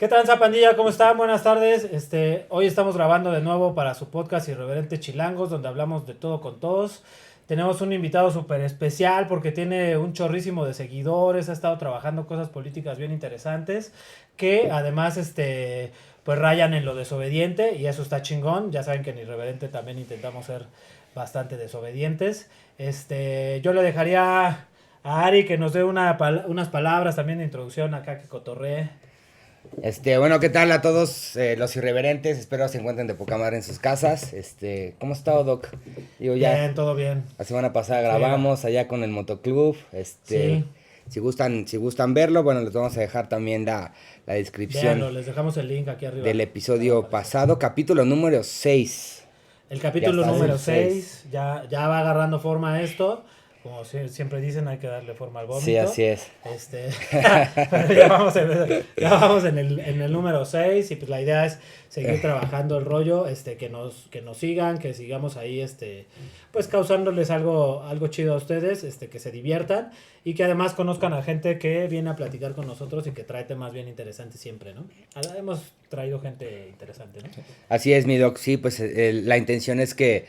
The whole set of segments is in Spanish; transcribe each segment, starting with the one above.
¿Qué tranza, pandilla? ¿Cómo están? Buenas tardes. Hoy estamos grabando de nuevo para su podcast Irreverente Chilangos, donde hablamos de todo con todos. Tenemos un invitado súper especial porque tiene un chorrísimo de seguidores, ha estado trabajando cosas políticas bien interesantes, que además, pues rayan en lo desobediente, y eso está chingón. Ya saben que en Irreverente también intentamos ser bastante desobedientes. Yo le dejaría a Ari que nos dé unas palabras también de introducción acá que cotorree. Bueno, ¿qué tal a todos los irreverentes? Espero se encuentren de poca madre en sus casas. ¿Cómo ha estado, Doc? Digo, ya Bien, todo bien. la semana pasada grabamos allá con el motoclub. Sí. Si gustan verlo, bueno, les vamos a dejar también la descripción Véanlo, les dejamos el link aquí arriba. del episodio pasado, capítulo número 6. El capítulo Ya está, número el 6, ya va agarrando forma esto. Como siempre dicen, hay que darle forma al vómito. Sí, así es. Pero ya vamos en el número 6, y pues la idea es seguir trabajando el rollo, que nos sigan, que sigamos ahí, pues causándoles algo chido a ustedes, que se diviertan y que además conozcan a gente que viene a platicar con nosotros y que trae temas bien interesantes siempre, ¿no? Hemos traído gente interesante, ¿no? Así es, mi Doc. Sí, pues la intención es que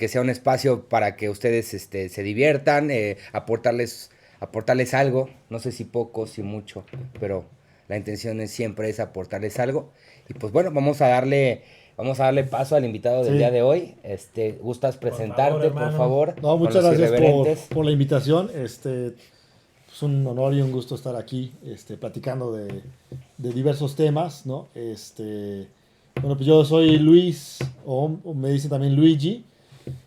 sea un espacio para que ustedes se diviertan, aportarles algo, no sé si poco, si mucho, pero la intención siempre es aportarles algo. Y pues bueno, vamos a darle paso al invitado del día de hoy. ¿Gustas presentarte, por favor? No, muchas gracias por la invitación. Es un honor y un gusto estar aquí, platicando de diversos temas, ¿no? Bueno, pues yo soy Luis, o me dicen también Luigi.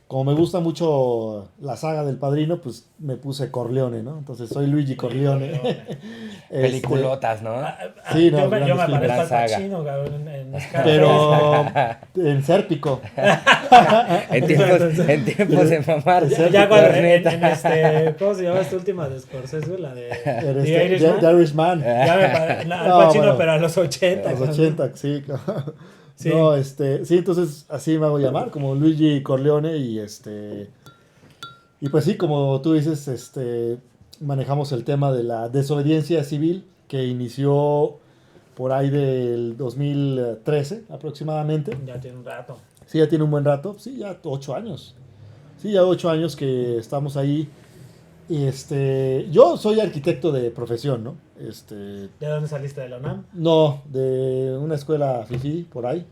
Como me gusta mucho la saga del Padrino, pues me puse Corleone, ¿no? Entonces soy Luigi Corleone. Peliculotas, ¿no? Sí, no, yo me grandes parezco al saga. Pacino, cabrón, en Scarface. pero en Sérpico. en tiempos de mamar. Ya cuando corneta. ¿cómo se llama esta última de Scorsese? La de Eres The Irishman. The Irishman. Ya me parece, al No, Pacino, bueno, pero a los 80. A los cabrón. 80, sí. Sí. No, sí, entonces así me hago llamar, como Luigi Corleone, y pues sí, como tú dices, manejamos el tema de la desobediencia civil que inició por ahí del 2013 aproximadamente. Ya tiene un rato. Sí, ya tiene un buen rato, sí, ya 8 años. Sí, ya 8 años que estamos ahí. Y yo soy arquitecto de profesión, ¿no? ¿De dónde saliste? ¿De la UNAM? No, de una escuela fifí por ahí.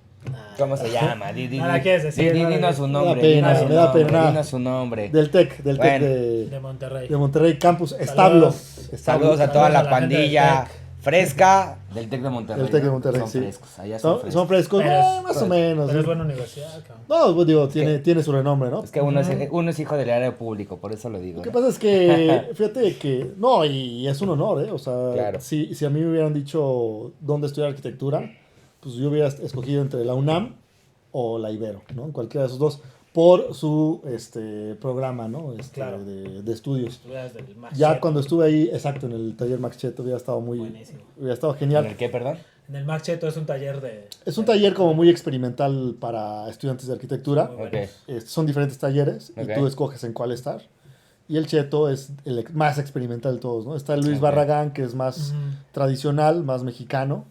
¿Cómo se llama? Nada quieres decir, Dinos su nombre. Me da pena. Dinos su nombre. Del TEC De de Monterrey. Monterrey Campus, Establo. Saludos a toda Saludos a la la pandilla gente del fresca del TEC de Monterrey. Del TEC de ¿no? Monterrey, Son sí. frescos, allá son frescos. Son frescos, más o menos. Pero es ¿sí? buena universidad, cabrón. No, pues digo, tiene su renombre, ¿no? Es que uno es hijo del área público, por eso lo digo. Lo que ¿no? pasa es que, fíjate que, no, y es un honor, ¿eh? O sea, Claro. si a mí me hubieran dicho dónde estudiar arquitectura, pues yo hubiera escogido entre la UNAM o la Ibero, ¿no? Cualquiera de esos dos, por su programa, ¿no? Claro. de estudios. Estudias del Max Ya Cheto. cuando estuve ahí, exacto, en el taller Max Cheto, hubiera estado Buenísimo. hubiera estado ¿En genial. el qué, perdón? En el Max Cheto es un taller de... Es un taller como muy experimental para estudiantes de arquitectura. Muy Ok. buenos. Son diferentes talleres Ok. y tú escoges en cuál estar. Y el Cheto es el más experimental de todos, ¿no? Está el Luis Ok. Barragán, que es más Ujú. tradicional, más mexicano.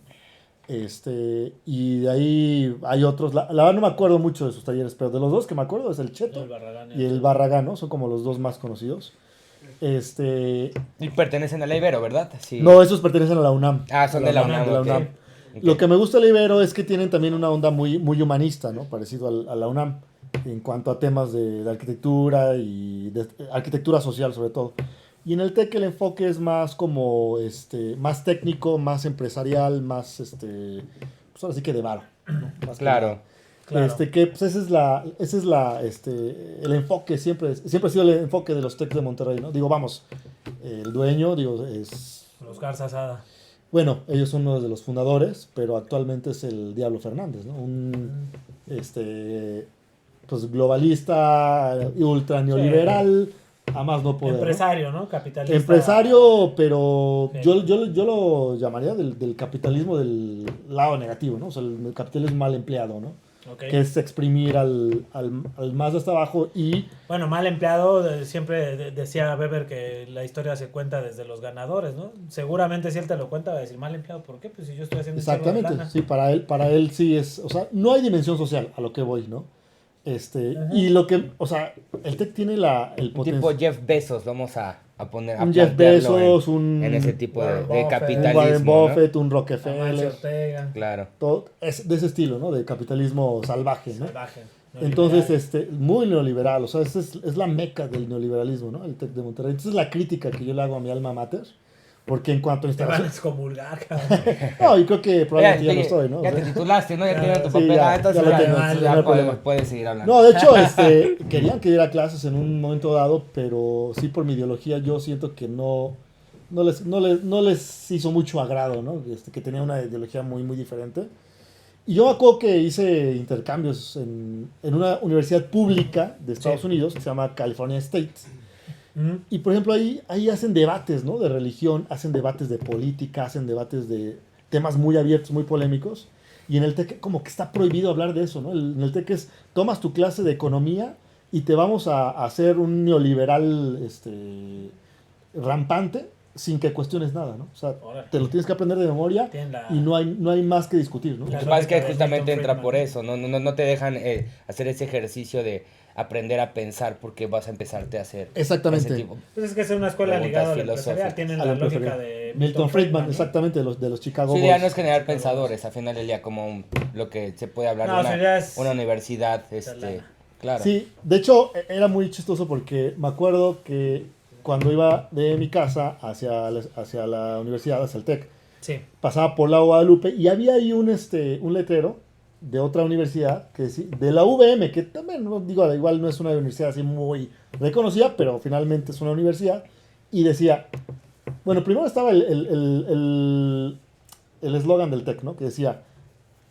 Y de ahí hay otros. La verdad no me acuerdo mucho de sus talleres, pero de los dos que me acuerdo es el Cheto El Barragán y el Barragán, ¿no? Son como los dos más conocidos. Y pertenecen a la Ibero, ¿verdad? Sí. No, esos pertenecen a la UNAM. Ah, son de la UNAM, ok. UNAM. Ok. Lo que me gusta del Ibero es que tienen también una onda muy, muy humanista, ¿no? Parecido a la UNAM, en cuanto a temas de arquitectura y de arquitectura social sobre todo. Y en el TEC el enfoque es más como, más técnico, más empresarial, más, pues ahora sí que de varo, ¿no? Más que Claro. nada. Claro. Que pues ese es el enfoque, siempre ha sido el enfoque de los TEC de Monterrey, ¿no? Digo, vamos, el dueño, digo, es... Los Garza Sada. Bueno, ellos son uno de los fundadores, pero actualmente es el Diablo Fernández, ¿no? Un pues globalista, ultra neoliberal, a más no poder. Empresario, ¿no? ¿no? Capitalista. Empresario, pero Sí. yo lo llamaría del capitalismo del lado negativo, ¿no? O sea, el capitalismo mal empleado, ¿no? Ok. que es exprimir al más de hasta abajo y Bueno, mal empleado, siempre decía Weber que la historia se cuenta desde los ganadores, ¿no? Seguramente si él te lo cuenta va a decir, mal empleado, ¿por qué? Pues si yo estoy haciendo un chorro de exactamente, lana. sí, para él sí es, o sea, no hay dimensión social a lo que voy, ¿no? Ujú. Y lo que, o sea, el tech tiene el Un tipo potencial. Jeff Bezos, vamos a poner, a Un Jeff plantearlo Bezos, en ese tipo Warren de Buffett. un Warren capitalismo, ¿no? Buffett, un Amancio Rockefeller, Ortega, Claro. todo es de ese estilo, ¿no? De capitalismo salvaje, ¿no? salvaje. Entonces, neoliberal. muy neoliberal, o sea, es la meca del neoliberalismo, ¿no? El TEC de Monterrey. Entonces, la crítica que yo le hago a mi alma mater, porque en cuanto a Te van a instalación... excomulgar, cabrón. No, y creo que probablemente ya lo estoy, ¿no? O Ya sea, te titulaste, ¿no? Ya Claro. te dieron tu Sí, papel. ya, Entonces ya lo ya, tengo, entonces no hay puedes, problema. puedes seguir hablando. No, de hecho, querían que diera clases en un momento dado, pero sí por mi ideología yo siento que no les hizo mucho agrado, ¿no? Que tenía una ideología muy, muy diferente. Y yo me acuerdo que hice intercambios en una universidad pública de Estados Sí. Unidos que se llama California State. Ujú. Y por ejemplo ahí hacen debates, ¿no? De religión, hacen debates de política, hacen debates de temas muy abiertos, muy polémicos. Y en el TEC como que está prohibido hablar de eso, ¿no? En el TEC tomas tu clase de economía y te vamos a hacer un neoliberal rampante sin que cuestiones nada, ¿no? O sea, Órale. te lo tienes que aprender de memoria Tienen la- y no hay más que discutir, ¿no? La Lo que pasa es que lógica de justamente Milton entra Friedman. por eso, no te dejan hacer ese ejercicio de aprender a pensar porque vas a empezarte a hacer Exactamente. ese tipo. Pues es que es una escuela Preguntas ligada al filosóficas. empresarial. Tienen A la lo lógica preferido. de Milton Friedman, ¿no? exactamente, de los Chicago Su Bulls. idea no es generar Chicago pensadores, a final del día como lo que se puede hablar No, de su idea es una universidad, lana. claro. Sí, de hecho era muy chistoso porque me acuerdo que cuando iba de mi casa hacia la universidad, hacia el TEC, Sí. pasaba por la Guadalupe y había ahí un letrero de otra universidad, de la UVM, que también, no digo, igual no es una universidad así muy reconocida, pero finalmente es una universidad, y decía, bueno, primero estaba el eslogan del TEC, ¿no? Que decía,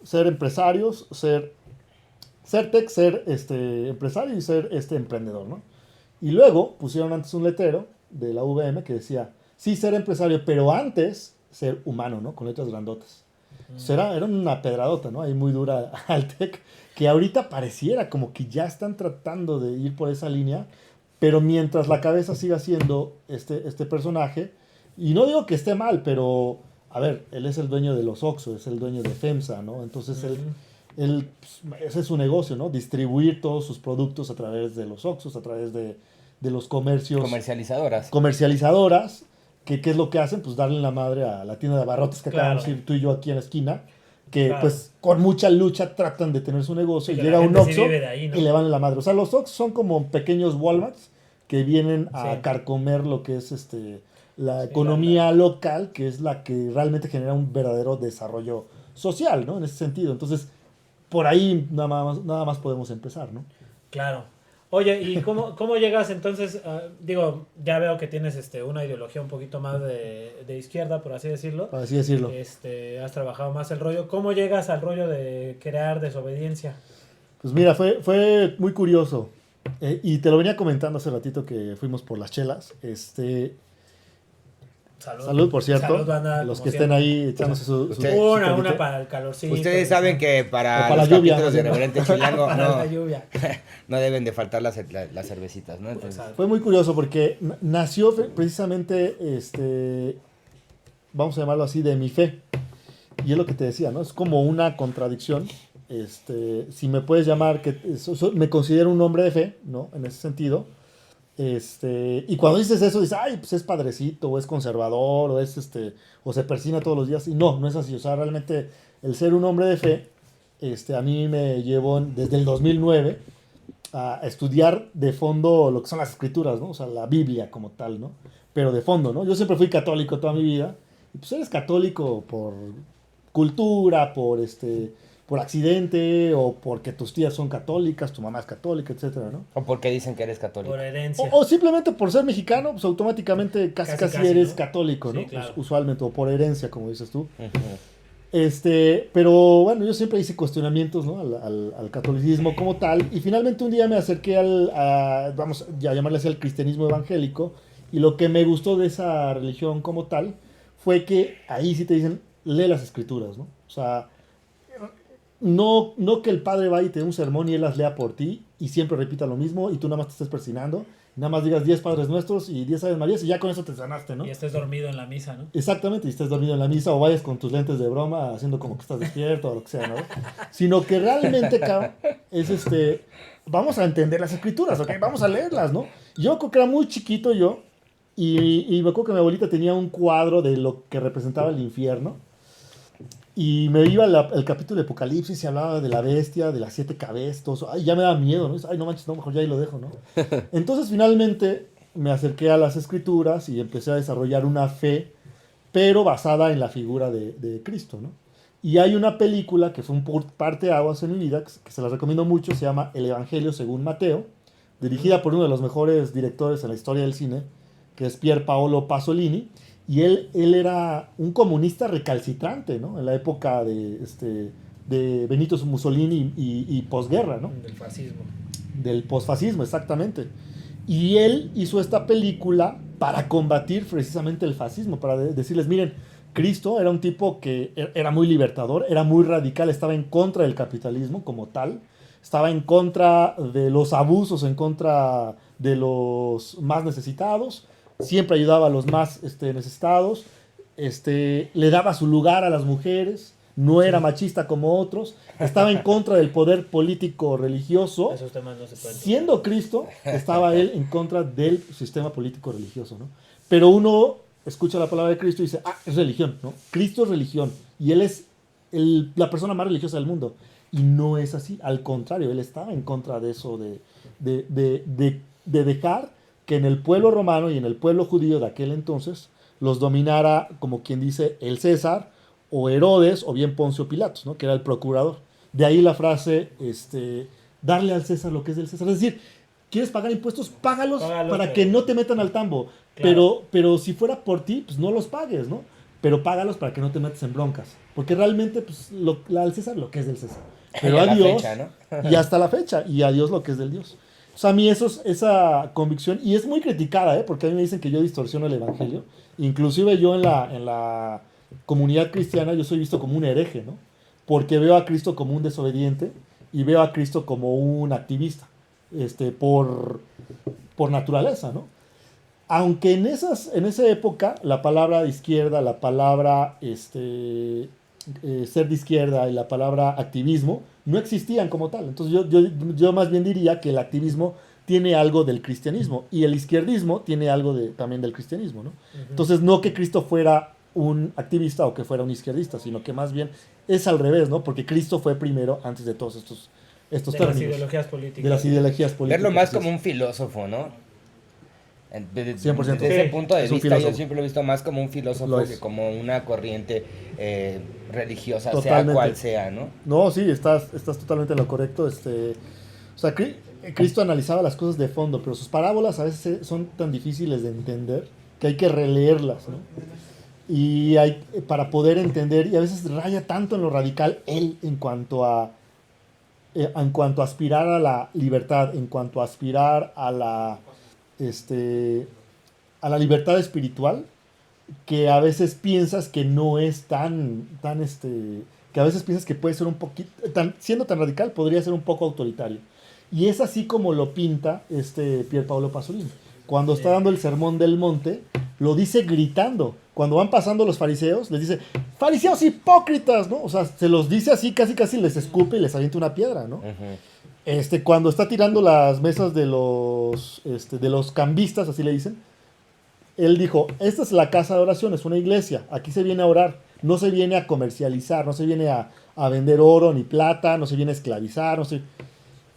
ser empresarios, ser tech, ser empresario y ser emprendedor, ¿no? Y luego pusieron antes un letrero de la VM que decía, sí, ser empresario, pero antes ser humano, ¿no? Con letras grandotas. Entonces era una pedradota, ¿no? Ahí muy dura al tech, que ahorita pareciera como que ya están tratando de ir por esa línea, pero mientras la cabeza siga siendo este personaje, y no digo que esté mal, pero, a ver, él es el dueño de los Oxxo, es el dueño de FEMSA, ¿no? Entonces ese es su negocio, ¿no? Distribuir todos sus productos a través de los Oxxos, a través de los comercios Comercializadoras. comercializadoras, que ¿qué es lo que hacen? Pues darle la madre a la tienda de abarrotes que Claro. acabamos de ir tú y yo aquí en la esquina, que Claro. pues con mucha lucha tratan de tener su negocio Sí, y que llega la un gente sí Oxxo vive de ahí, ¿no? y le van en la madre. O sea, los Oxxos son como pequeños Walmarts que vienen a Sí. carcomer lo que es la Sí, economía local, que es la que realmente genera un verdadero desarrollo social, ¿no? En ese sentido. Entonces, por ahí nada más podemos empezar, ¿no? Claro. Oye, ¿y cómo llegas entonces? Digo, ya veo que tienes una ideología un poquito más de izquierda, por así decirlo. Para así decirlo. Has trabajado más el rollo. ¿Cómo llegas al rollo de crear desobediencia? Pues mira, fue muy curioso. Y te lo venía comentando hace ratito que fuimos por las chelas. Salud, por cierto. Salud, banda, los como que estén siempre. ahí echándose su Ustedes- Una traguito. para el calorcito. Ustedes saben que O para para los la lluvia, capítulos de más bien. Reverente Chilango para no, la lluvia. no deben de faltar las cervecitas, ¿no? Entonces, Exacto. Fue muy curioso porque nació precisamente, vamos a llamarlo así, de mi fe. Y es lo que te decía, ¿no? Es como una contradicción. Si me puedes llamar, me considero un hombre de fe, ¿no? En ese sentido. Y cuando dices eso, dices, ay, pues es padrecito, o es conservador, o se persina todos los días. Y no es así. O sea, realmente el ser un hombre de fe, a mí me llevó desde el 2009 a estudiar de fondo lo que son las escrituras, ¿no? O sea, la Biblia como tal, ¿no? Pero de fondo, ¿no? Yo siempre fui católico toda mi vida. Y pues eres católico por cultura, por accidente, o porque tus tías son católicas, tu mamá es católica, etcétera, ¿no? o porque dicen que eres católico. Por herencia. O simplemente por ser mexicano, pues automáticamente casi eres ¿no? católico, ¿no? Sí, claro. Usualmente, o por herencia, como dices tú. Ujú. Pero bueno, yo siempre hice cuestionamientos, ¿no? al catolicismo como tal, y finalmente un día me acerqué vamos a llamarle así, al cristianismo evangélico, y lo que me gustó de esa religión como tal fue que ahí sí te dicen, lee las escrituras, ¿no? O sea, no que el padre vaya y te dé un sermón y él las lea por ti y siempre repita lo mismo y tú nada más te estés persinando, nada más digas 10 Padres Nuestros y 10 Aves Marías y ya con eso te sanaste, ¿no? Y estés dormido en la misa, ¿no? Exactamente, y estés dormido en la misa o vayas con tus lentes de broma haciendo como que estás despierto o lo que sea, ¿no? Sino que realmente, cabrón, es vamos a entender las escrituras, ¿ok? Vamos a leerlas, ¿no? Yo creo que era muy chiquito yo y me acuerdo que mi abuelita tenía un cuadro de lo que representaba el infierno y me iba el capítulo de Apocalipsis y hablaba de la bestia, de las 7 cabezas, todo eso. Ay, ya me daba miedo, ¿no? Ay, no manches, no, mejor ya ahí lo dejo, ¿no? Entonces, finalmente, me acerqué a las escrituras y empecé a desarrollar una fe, pero basada en la figura de Cristo, ¿no? Y hay una película que fue un parteaguas en mi vida, que se las recomiendo mucho, se llama El Evangelio según Mateo, dirigida por uno de los mejores directores en la historia del cine, que es Pier Paolo Pasolini, y él era un comunista recalcitrante, ¿no? En la época de Benito Mussolini y posguerra, ¿no? Del fascismo. Del posfascismo, exactamente. Y él hizo esta película para combatir precisamente el fascismo, para decirles, miren, Cristo era un tipo que era muy libertador, era muy radical, estaba en contra del capitalismo como tal, estaba en contra de los abusos, en contra de los más necesitados, siempre ayudaba a los más necesitados, le daba su lugar a las mujeres, no era machista como otros, estaba en contra del poder político religioso. Esos temas no se pueden. Siendo Cristo, estaba él en contra del sistema político religioso, ¿no? Pero uno escucha la palabra de Cristo y dice, es religión, ¿no? Cristo es religión y él es la persona más religiosa del mundo. Y no es así, al contrario, él estaba en contra de eso, de dejar que en el pueblo romano y en el pueblo judío de aquel entonces los dominara, como quien dice, el César o Herodes o bien Poncio Pilatos, ¿no? Que era el procurador. De ahí la frase, darle al César lo que es del César. Es decir, ¿quieres pagar impuestos? Págalos para que no te metan al tambo. Claro. Pero si fuera por ti, pues no los pagues, ¿no? Pero págalos para que no te metas en broncas. Porque realmente, pues, al César lo que es del César. Pero a Dios, fecha, ¿no? Y hasta la fecha, y a Dios lo que es del Dios. O sea, a mí esa convicción, y es muy criticada, porque a mí me dicen que yo distorsiono el evangelio. Inclusive yo en la comunidad cristiana, yo soy visto como un hereje, ¿no? Porque veo a Cristo como un desobediente y veo a Cristo como un activista, por naturaleza, ¿no? Aunque en esa época la palabra de izquierda, la palabra ser de izquierda y la palabra activismo no existían como tal. Entonces yo más bien diría que el activismo tiene algo del cristianismo y el izquierdismo tiene algo también del cristianismo, ¿no? Uh-huh. Entonces no que Cristo fuera un activista o que fuera un izquierdista, sino que más bien es al revés, ¿no? Porque Cristo fue primero antes de todos estos términos. De las ideologías políticas. De las ideologías políticas. Verlo más como un filósofo, ¿no? 100%. Desde ese punto de vista yo siempre lo he visto más como un filósofo que como una corriente religiosa, totalmente. Sea cual sea, ¿no? No, sí, estás totalmente en lo correcto. O sea, Cristo analizaba las cosas de fondo, pero sus parábolas a veces son tan difíciles de entender que hay que releerlas, ¿no? Y para poder entender, y a veces raya tanto en lo radical él en cuanto a aspirar a la libertad, en cuanto a aspirar a la libertad espiritual, que a veces piensas que no es tan que a veces piensas que puede ser un poquito, siendo tan radical, podría ser un poco autoritario. Y es así como lo pinta Pier Paolo Pasolini. Cuando está dando el sermón del monte, lo dice gritando. Cuando van pasando los fariseos, les dice, fariseos hipócritas, ¿no? O sea, se los dice así, casi les escupe y les avienta una piedra, ¿no? Uh-huh. Cuando está tirando las mesas de los cambistas, así le dicen, él dijo, esta es la casa de oración, es una iglesia, aquí se viene a orar, no se viene a comercializar, no se viene a vender oro ni plata, no se viene a esclavizar,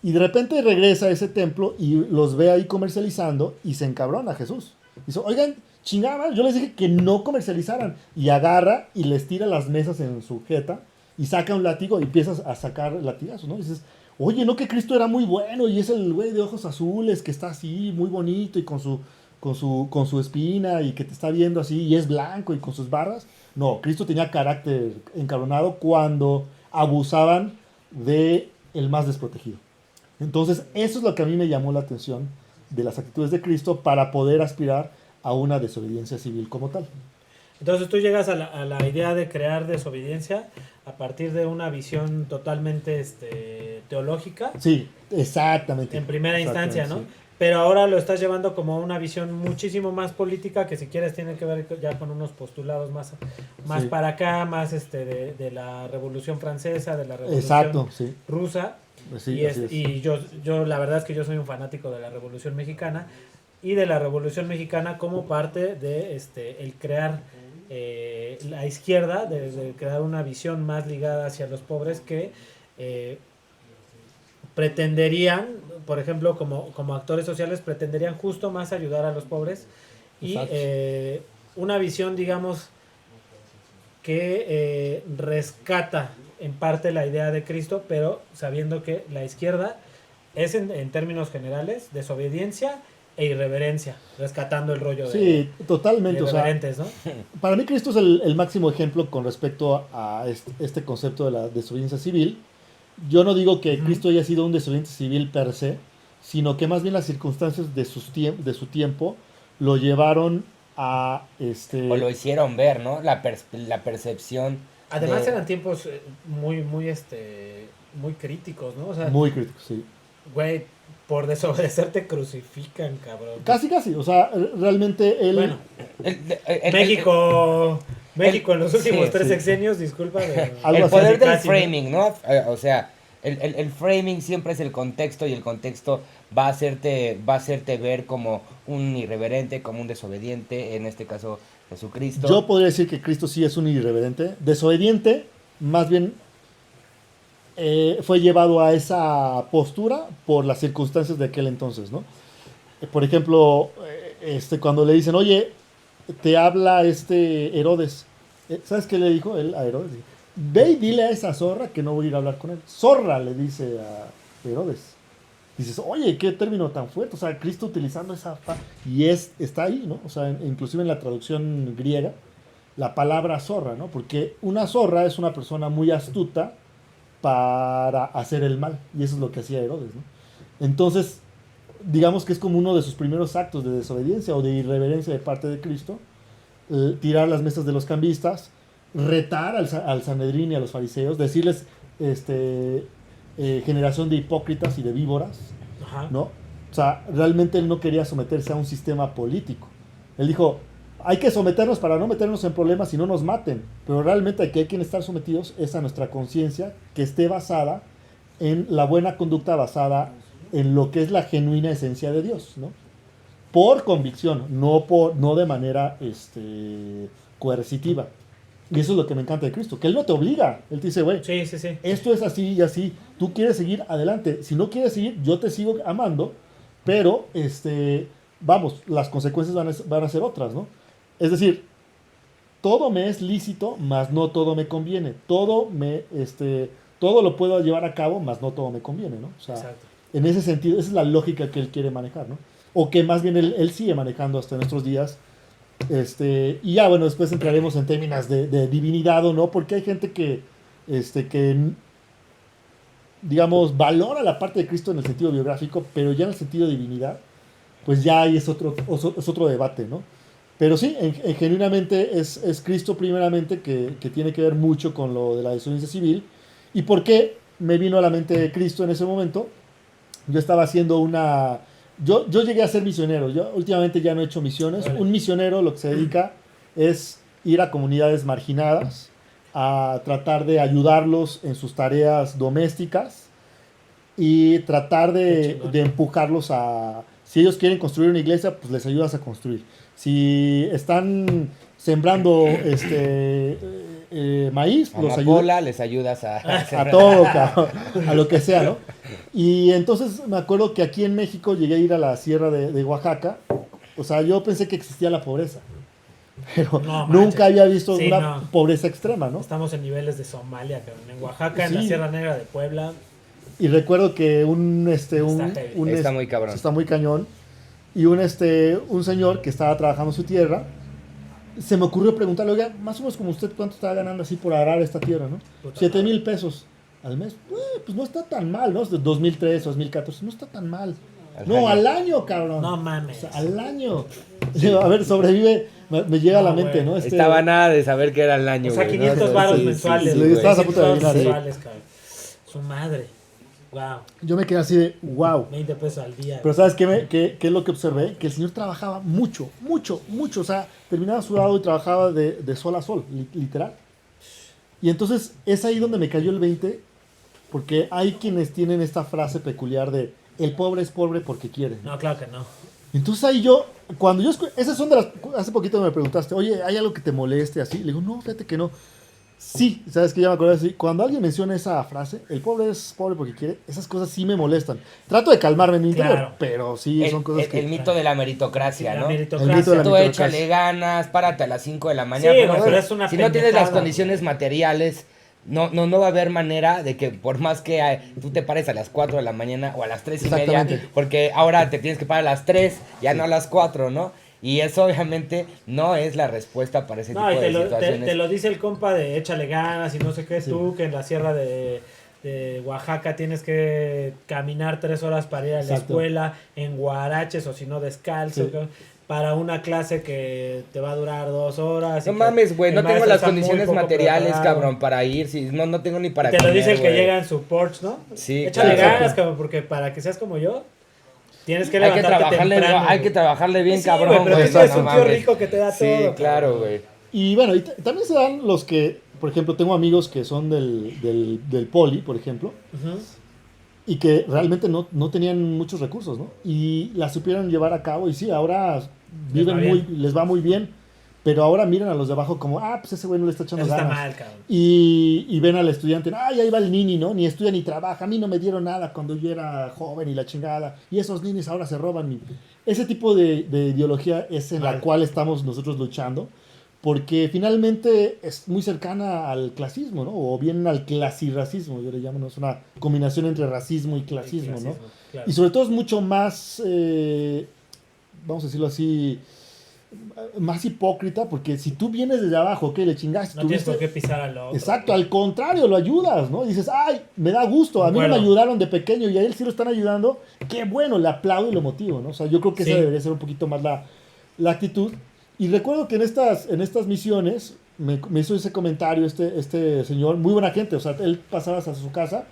Y de repente regresa a ese templo y los ve ahí comercializando y se encabrona a Jesús. Dice, oigan, chingada, yo les dije que no comercializaran. Y agarra y les tira las mesas en su jeta y saca un látigo y empieza a sacar latigazos, ¿no? Y dices, oye, ¿no que Cristo era muy bueno y es el güey de ojos azules que está así, muy bonito y con su espina y que te está viendo así y es blanco y con sus barras? No, Cristo tenía carácter encabronado cuando abusaban de el más desprotegido. Entonces, eso es lo que a mí me llamó la atención de las actitudes de Cristo para poder aspirar a una desobediencia civil como tal. Entonces tú llegas a la idea de crear desobediencia a partir de una visión totalmente teológica. Sí, exactamente. En primera instancia, ¿no? Sí. Pero ahora lo estás llevando como una visión muchísimo más política, que si quieres tiene que ver ya con unos postulados más Sí. para acá, más de la Revolución Francesa, de la Revolución Exacto, sí. Rusa. Sí, y así es. y yo la verdad es que yo soy un fanático de la Revolución Mexicana y de la Revolución Mexicana como parte de el crear la izquierda, de crear una visión más ligada hacia los pobres que pretenderían, por ejemplo, como actores sociales, pretenderían justo más ayudar a los pobres y una visión, digamos, que rescata en parte la idea de Cristo, pero sabiendo que la izquierda es en términos generales desobediencia e irreverencia, rescatando el rollo Sí, totalmente. de O sea, irreverentes, ¿no? para mí Cristo es el máximo ejemplo con respecto a este concepto de la desobediencia civil. Yo no digo que Cristo haya sido un desobediente civil per se, sino que más bien las circunstancias de su tiempo lo llevaron a O lo hicieron ver, ¿no? La percepción. Además de- eran tiempos muy críticos, ¿no? O sea, muy críticos, sí. güey, por desobedecer te crucifican, cabrón. Casi. O sea, realmente él... Bueno, el- México en los últimos sí, 3 sí. sexenios, disculpa. Algo el así. poder del Casi, ¿no? framing, ¿no? O sea, el framing siempre es el contexto y el contexto va a hacerte ver como un irreverente, como un desobediente, en este caso Jesucristo. Yo podría decir que Cristo sí es un irreverente. Desobediente, más bien fue llevado a esa postura por las circunstancias de aquel entonces, ¿no? Por ejemplo, cuando le dicen, oye, te habla Herodes. ¿Sabes qué le dijo él a Herodes? Ve y dile a esa zorra que no voy a ir a hablar con él. Zorra, le dice a Herodes. Dices, oye, qué término tan fuerte. O sea, Cristo utilizando y está ahí, ¿no? O sea, inclusive en la traducción griega, la palabra zorra, ¿no? Porque una zorra es una persona muy astuta para hacer el mal. Y eso es lo que hacía Herodes, ¿no? Entonces, digamos que es como uno de sus primeros actos de desobediencia o de irreverencia de parte de Cristo, tirar las mesas de los cambistas, retar al Sanedrín y a los fariseos, decirles, generación de hipócritas y de víboras, Ajá. ¿no? O sea, realmente él no quería someterse a un sistema político. Él dijo, hay que someternos para no meternos en problemas y no nos maten, pero realmente hay que estar sometidos es a nuestra conciencia que esté basada en la buena conducta, basada en lo que es la genuina esencia de Dios, ¿no? Por convicción, no de manera coercitiva. Y eso es lo que me encanta de Cristo, que Él no te obliga. Él te dice, güey, Sí. esto es así y así. Tú quieres seguir adelante. Si no quieres seguir, yo te sigo amando, pero vamos, las consecuencias van a ser otras, ¿no? Es decir, todo me es lícito, mas no todo me conviene. Todo lo puedo llevar a cabo, mas no todo me conviene, ¿no? O sea, Exacto. en ese sentido, esa es la lógica que él quiere manejar, ¿no? O que más bien él sigue manejando hasta nuestros días. Y ya, bueno, después entraremos en términos de divinidad o no, porque hay gente que, digamos, valora la parte de Cristo en el sentido biográfico, pero ya en el sentido de divinidad, pues ya ahí es otro debate, ¿no? Pero sí, genuinamente es Cristo primeramente que tiene que ver mucho con lo de la desobediencia civil. ¿Y por qué me vino a la mente Cristo en ese momento? Yo estaba haciendo Yo llegué a ser misionero. Yo últimamente ya no he hecho misiones. Vale. Un misionero lo que se dedica es ir a comunidades marginadas, a tratar de ayudarlos en sus tareas domésticas y tratar Qué chingón. de empujarlos a... Si ellos quieren construir una iglesia, pues les ayudas a construir. Si están sembrando maíz, A los ayudas Amapola les ayudas a a todo, cabrón, a lo que sea, ¿no? Y entonces me acuerdo que aquí en México llegué a ir a la sierra de Oaxaca. O sea, yo pensé que existía la pobreza, pero No manches. nunca había visto Sí, una no. pobreza extrema, ¿no? Estamos en niveles de Somalia, cabrón. En Oaxaca, en la Sí. Sierra Negra de Puebla. Y recuerdo que Está muy cabrón. está muy cañón. Y un señor que estaba trabajando en su tierra, se me ocurrió preguntarle, oiga, más o menos como usted, ¿cuánto está ganando así por arar esta tierra, no? Puta 7,000 pesos al mes. Pues no está tan mal, ¿no? De 2003, 2014, no está tan mal. Al No, año. al año, cabrón. No mames. O sea, al año. Digo, a ver, sobrevive, me llega a la No, mente, güey. ¿no? Estaba nada de saber que era el año, O sea, güey, 500 ¿no? varos Sí, mensuales. sí, güey. güey. Estabas a punto de 500 varos adivinar, mensuales, cabrón. Su madre. Wow. Yo me quedé así de, wow. 20 pesos al día. Pero ¿sabes qué es lo que observé? Que el señor trabajaba mucho, mucho, mucho. O sea, terminaba sudado y trabajaba de sol a sol, literal. Y entonces es ahí donde me cayó el 20, porque hay quienes tienen esta frase peculiar de el pobre es pobre porque quiere. No, claro que no. Entonces ahí esas son de las, hace poquito me preguntaste, oye, ¿hay algo que te moleste así? Le digo, no, fíjate que no. Sí, sabes que ya me acuerdo así. Cuando alguien menciona esa frase, el pobre es pobre porque quiere, esas cosas sí me molestan. Trato de calmarme en mi interior, Claro. pero sí son cosas que... El mito de la meritocracia, La ¿no? meritocracia. El mito de la Tú meritocracia. échale ganas, párate a las 5 de la mañana. Sí, pero, güey, güey, pero es una si no tienes las pendejada, condiciones materiales, no va a haber manera de que por más que tú te pares a las 4 de la mañana o a las 3 y media, Exactamente. porque ahora te tienes que parar a las 3, ya no a las 4, ¿no? Y eso obviamente no es la respuesta para ese No, y tipo te de lo, situaciones. te lo dice el compa de échale ganas y no sé qué, Sí. tú que en la sierra de Oaxaca tienes que caminar 3 horas para ir a la Exacto. escuela en guaraches o si no descalzo, Sí. que- para una clase que te va a durar 2 horas. y No que mames, güey, el no tengo maestro las está muy condiciones poco materiales, preparado. cabrón, para ir. Si, no tengo ni para Te lo comer, dice el que güey. llega en su Porsche, ¿no? Sí, Échale claro. ganas, cabrón, porque para que seas como yo, tienes que Hay que levantarte trabajarle, temprano. hay que trabajarle bien, Sí, cabrón, güey, pero güey. tú eres no un tío mames. rico que te da Sí, todo, claro, cabrón. güey. Y bueno, también se dan los que, por ejemplo, tengo amigos que son del poli, por ejemplo, Ujú. y que realmente no tenían muchos recursos, ¿no? Y la supieron llevar a cabo y sí, ahora viven les va muy bien, pero ahora miran a los de abajo como, pues ese güey no le está echando Eso está ganas. mal, cabrón. Y ven al estudiante, ahí va el nini, ¿no? Ni estudia ni trabaja, a mí no me dieron nada cuando yo era joven y la chingada, y esos ninis ahora se roban. Ese tipo de ideología es en la Mal. cual estamos nosotros luchando, porque finalmente es muy cercana al clasismo, ¿no? O bien al clasirracismo, yo le llamo, ¿no? Es una combinación entre racismo y clasismo, ¿no? Claro. Y sobre todo es mucho más, vamos a decirlo así, más hipócrita, porque si tú vienes desde abajo, ¿qué le chingaste? No tienes Tuviste- por qué pisar al otro. Exacto, al contrario, lo ayudas, ¿no? Y dices, me da gusto, a mí no me Concuerdo. ayudaron de pequeño y a él sí lo están ayudando, qué bueno, le aplaudo y lo motivo, ¿no? O sea, yo creo que Sí. esa debería ser un poquito más la actitud. Y recuerdo que en estas misiones me hizo ese comentario este señor, muy buena gente, o sea, él pasaba hasta su casa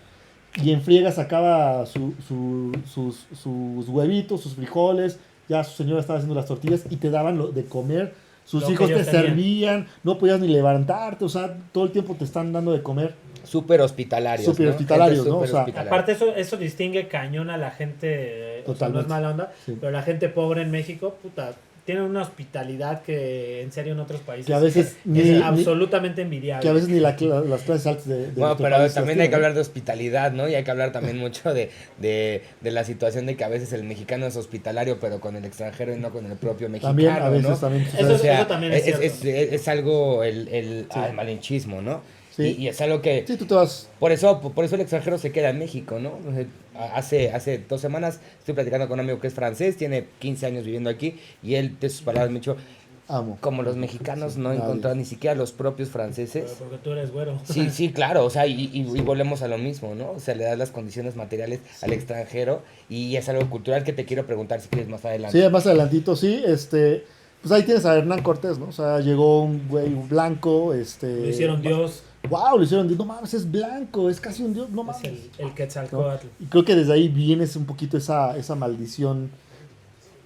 y en friega sacaba sus huevitos, sus frijoles, ya su señora estaba haciendo las tortillas y te daban lo de comer. Sus Lo que hijos te ellos tenían. servían, no podías ni levantarte, o sea, todo el tiempo te están dando de comer. Súper hospitalarios. Súper ¿no? hospitalarios, Gente ¿no? súper O sea, hospitalaria. Aparte eso distingue cañón a la gente, o sea, no es Totalmente. mala onda, Sí. pero la gente pobre en México, puta, tienen una hospitalidad que en serio en otros países Que a veces es ni- absolutamente envidiable. Que a veces ni las clases altas de Bueno, nuestro pero país también las hay que tienen, hablar de hospitalidad, ¿no? Y hay que hablar también mucho de la situación de que a veces el mexicano es hospitalario, pero con el extranjero y no con el propio mexicano, También, a veces ¿no? también. Eso- O sea, eso también es cierto. es algo el malinchismo, ¿no? Sí. Y es algo que... Sí, tú te vas. Por eso el extranjero se queda en México, ¿no? Hace 2 semanas estoy platicando con un amigo que es francés, tiene 15 años viviendo aquí, y él, de sus palabras, me dicho, Amo. como los mexicanos no Nadie. encontraron ni siquiera los propios Pero franceses. porque tú eres güero. Sí, sí, claro, o sea, y volvemos a lo mismo, ¿no? O sea, le das las condiciones materiales al extranjero y es algo cultural que te quiero preguntar si quieres más adelante. Sí, más adelantito, sí, pues ahí tienes a Hernán Cortés, ¿no? O sea, llegó un güey blanco, Lo hicieron Dios, Wow, lo hicieron Dios, no mames, es blanco, es casi un Dios, no es mames. el Quetzalcóatl. Y creo que desde ahí viene un poquito esa maldición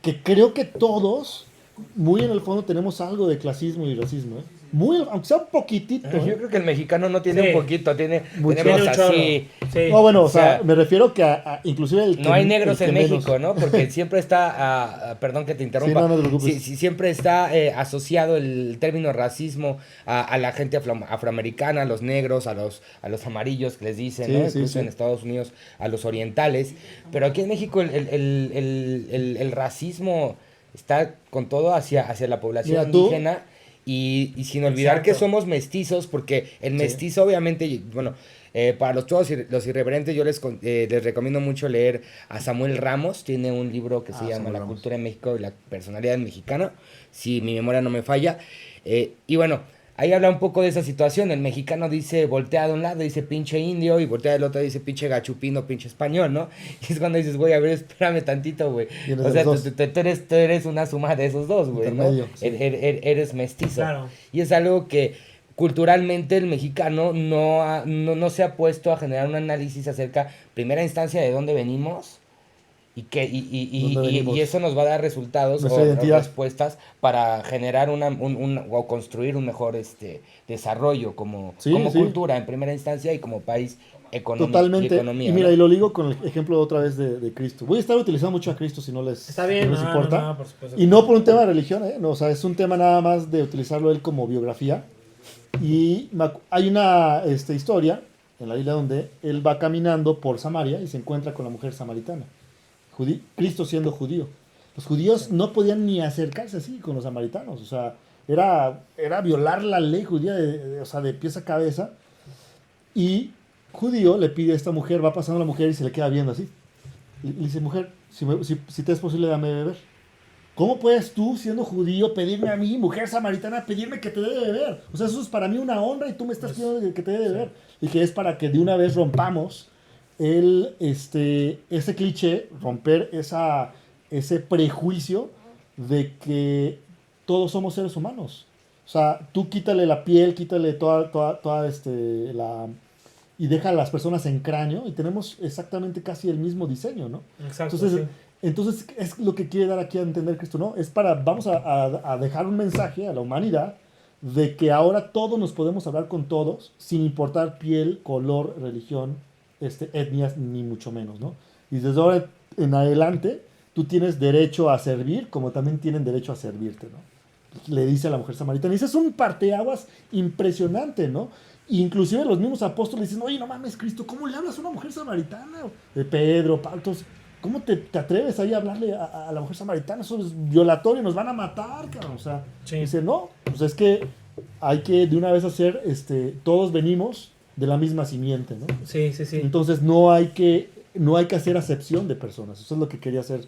que creo que todos, muy en el fondo, tenemos algo de clasismo y racismo, ¿eh? Muy, aunque sea un poquitito, Yo ¿eh? creo que el mexicano no tiene Sí. un poquito, Mucho. tenemos Tiene un chorro. así... Sí. No, bueno, o O sea, sea, me refiero que inclusive el que No hay negros el en que menos. México, ¿no? Porque siempre está, perdón que te interrumpa, Sí, no te preocupes. siempre está asociado el término racismo a la gente afroamericana, a los negros, a los amarillos que les dicen, Sí, ¿no? sí, Incluso sí. en Estados Unidos a los orientales. Pero aquí en México el racismo está con todo hacia la población Mira, tú- indígena. Y sin olvidar que Exacto. somos mestizos, porque el mestizo obviamente, bueno, para todos los irreverentes yo les recomiendo mucho leer a Samuel Ramos, tiene un libro que se llama Samuel La Ramos. cultura de México y la personalidad del mexicano, si mi memoria no me falla. Y bueno, ahí habla un poco de esa situación. El mexicano dice, voltea de un lado, dice pinche indio, y voltea del otro, dice pinche gachupino, pinche español, ¿no? Y es cuando dices, güey, a ver, espérame tantito, güey. O sea, tú eres una suma de esos dos, güey, ¿no? Sí. Eres mestizo. Claro. Y es algo que culturalmente el mexicano no se ha puesto a generar un análisis acerca, primera instancia, de dónde venimos. Y eso nos va a dar resultados o respuestas para generar o construir un mejor desarrollo como cultura en primera instancia y como país totalmente. Y economía. Y mira, y lo ligo con el ejemplo otra vez de Cristo. Voy a estar utilizando mucho a Cristo si no les, Está bien, no les importa. No, por supuesto. Y no por un tema de religión, no, o sea, es un tema nada más de utilizarlo él como biografía. Y hay una historia en la Biblia donde él va caminando por Samaria y se encuentra con la mujer samaritana. Cristo siendo judío. Los judíos no podían ni acercarse así con los samaritanos. O sea, era violar la ley judía de pies a cabeza. Y judío le pide a esta mujer, va pasando la mujer y se le queda viendo así. Y le dice, mujer, si te es posible, dame de beber. ¿Cómo puedes tú, siendo judío, pedirme a mí, mujer samaritana, pedirme que te dé de beber? O sea, eso es para mí una honra y tú me estás pidiendo que te dé de beber. Y que es para que de una vez rompamos ese cliché, romper ese prejuicio de que todos somos seres humanos. O sea, tú quítale la piel, quítale toda y deja a las personas en cráneo y tenemos exactamente casi el mismo diseño, ¿no? Exacto. Entonces es lo que quiere dar aquí a entender Cristo, ¿no? Vamos a dejar un mensaje a la humanidad de que ahora todos nos podemos hablar con todos sin importar piel, color, religión, etnias, ni mucho menos, ¿no? Y desde ahora en adelante tú tienes derecho a servir como también tienen derecho a servirte, ¿no? Le dice a la mujer samaritana. Y ese es un parteaguas impresionante, ¿no? Inclusive los mismos apóstoles dicen, oye, no mames, Cristo, ¿cómo le hablas a una mujer samaritana? De Pedro, Pablo, ¿cómo te atreves ahí a hablarle a la mujer samaritana? Eso es violatorio, nos van a matar, cabrón. O sea, dice, no, pues es que hay que de una vez hacer, todos venimos de la misma simiente, ¿no? Sí. Entonces no hay que hacer acepción de personas. Eso es lo que quería hacer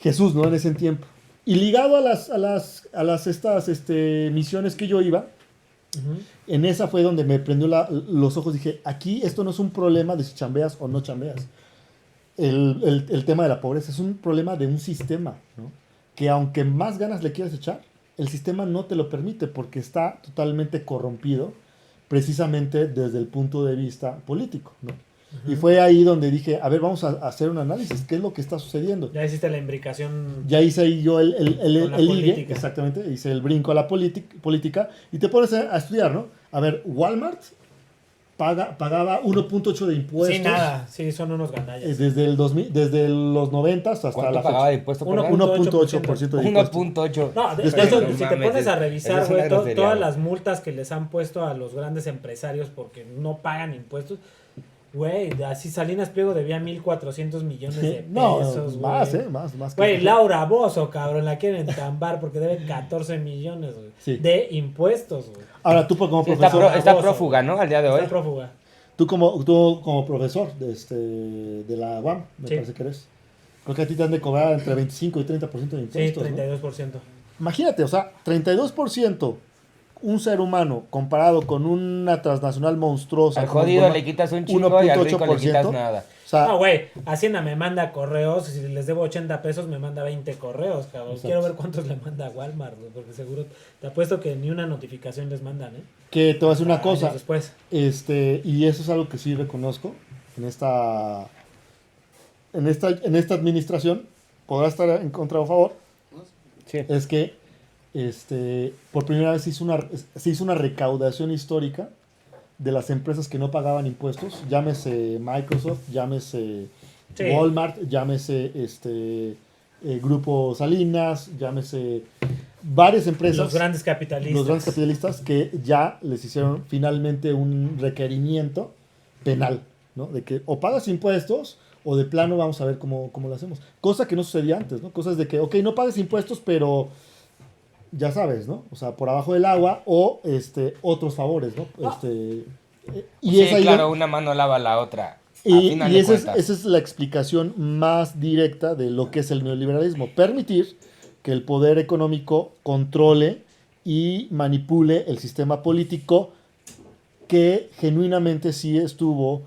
Jesús, ¿no? En ese tiempo. Y ligado a estas misiones que yo iba, en esa fue donde me prendió los ojos. Dije, aquí esto no es un problema de si chambeas o no chambeas. El tema de la pobreza es un problema de un sistema, ¿no? Que aunque más ganas le quieras echar, el sistema no te lo permite porque está totalmente corrompido precisamente desde el punto de vista político, ¿no? Y fue ahí donde dije, a ver, vamos a hacer un análisis, ¿qué es lo que está sucediendo? Ya hiciste la imbricación. Ya hice ahí yo el política. exactamente, hice el brinco a la política y te pones a estudiar, ¿no? A ver, Walmart pagaba 1.8 de impuestos. Sí, nada, sí, son unos gandallas. Desde los 90 hasta la fecha. ¿Cuánto pagaba de impuesto? 1.8% de impuestos. 1.8. No, Después, si te pones a revisar, güey, todas las multas que les han puesto a los grandes empresarios porque no pagan impuestos, güey, así Salinas Pliego debía 1,400 millones de pesos, no, más. Güey, Laura Bozzo, cabrón, la quieren entambar porque debe 14 millones, güey, de impuestos, güey. Ahora, tú como profesor... Está prófuga, ¿no? Al día de hoy. Está prófuga. Tú como profesor de la UAM, me parece que eres. Creo que a ti te han de cobrar entre 25 y 30% de impuestos, sí, 32%. ¿no? Imagínate, o sea, 32% un ser humano comparado con una transnacional monstruosa. Al jodido le quitas un chingo y al rico le quitas nada. O sea, no, güey, Hacienda me manda correos, si les debo 80 pesos me manda 20 correos, cabrón. Exacto. Quiero ver cuántos le manda a Walmart, güey, porque seguro, te apuesto que ni una notificación les mandan, ¿eh? Que te voy a decir una cosa, después. Y eso es algo que sí reconozco en esta administración, podrá estar en contra o a favor, sí. Es que por primera vez se hizo una recaudación histórica de las empresas que no pagaban impuestos, llámese Microsoft, llámese Walmart, llámese Grupo Salinas, llámese varias empresas. Los grandes capitalistas que ya les hicieron finalmente un requerimiento penal, ¿no? De que o pagas impuestos o de plano vamos a ver cómo lo hacemos. Cosa que no sucedía antes, ¿no? Cosas de que, ok, no pagues impuestos, pero ya sabes, ¿no? O sea, por abajo del agua o otros favores, ¿no? Y sí, es claro, una mano lava la otra. Y esa es la explicación más directa de lo que es el neoliberalismo. Permitir que el poder económico controle y manipule el sistema político que genuinamente sí estuvo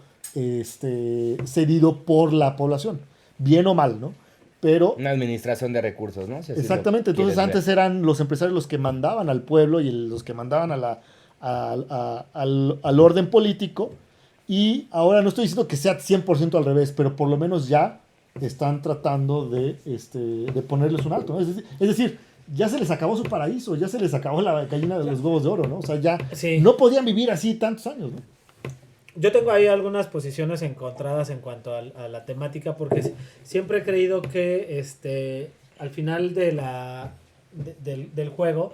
cedido por la población, bien o mal, ¿no? Pero Una administración de recursos, ¿no? Si así lo exactamente, entonces quieres antes ver. eran los empresarios los que mandaban al pueblo y los que mandaban al orden político, y ahora no estoy diciendo que sea 100% al revés, pero por lo menos ya están tratando de ponerles un alto, ¿no? Es decir, ya se les acabó su paraíso, ya se les acabó la gallina de los huevos de oro, ¿no? O sea, ya Sí. no podían vivir así tantos años, ¿no? Yo tengo ahí algunas posiciones encontradas en cuanto a la temática, porque siempre he creído que al final del juego,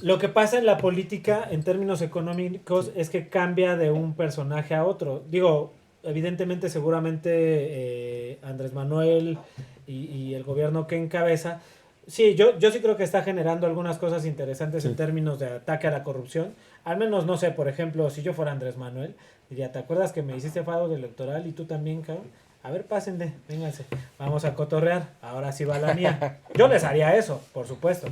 lo que pasa en la política en términos económicos es que cambia de un personaje a otro. Digo, evidentemente, seguramente Andrés Manuel y el gobierno que encabeza, sí, yo sí creo que está generando algunas cosas interesantes Sí. en términos de ataque a la corrupción. Al menos, no sé, por ejemplo, si yo fuera Andrés Manuel, diría, ¿te acuerdas que me hiciste fraude electoral y tú también, cabrón? A ver, pásenle, vénganse, vamos a cotorrear, ahora sí va la mía. Yo les haría eso, por supuesto.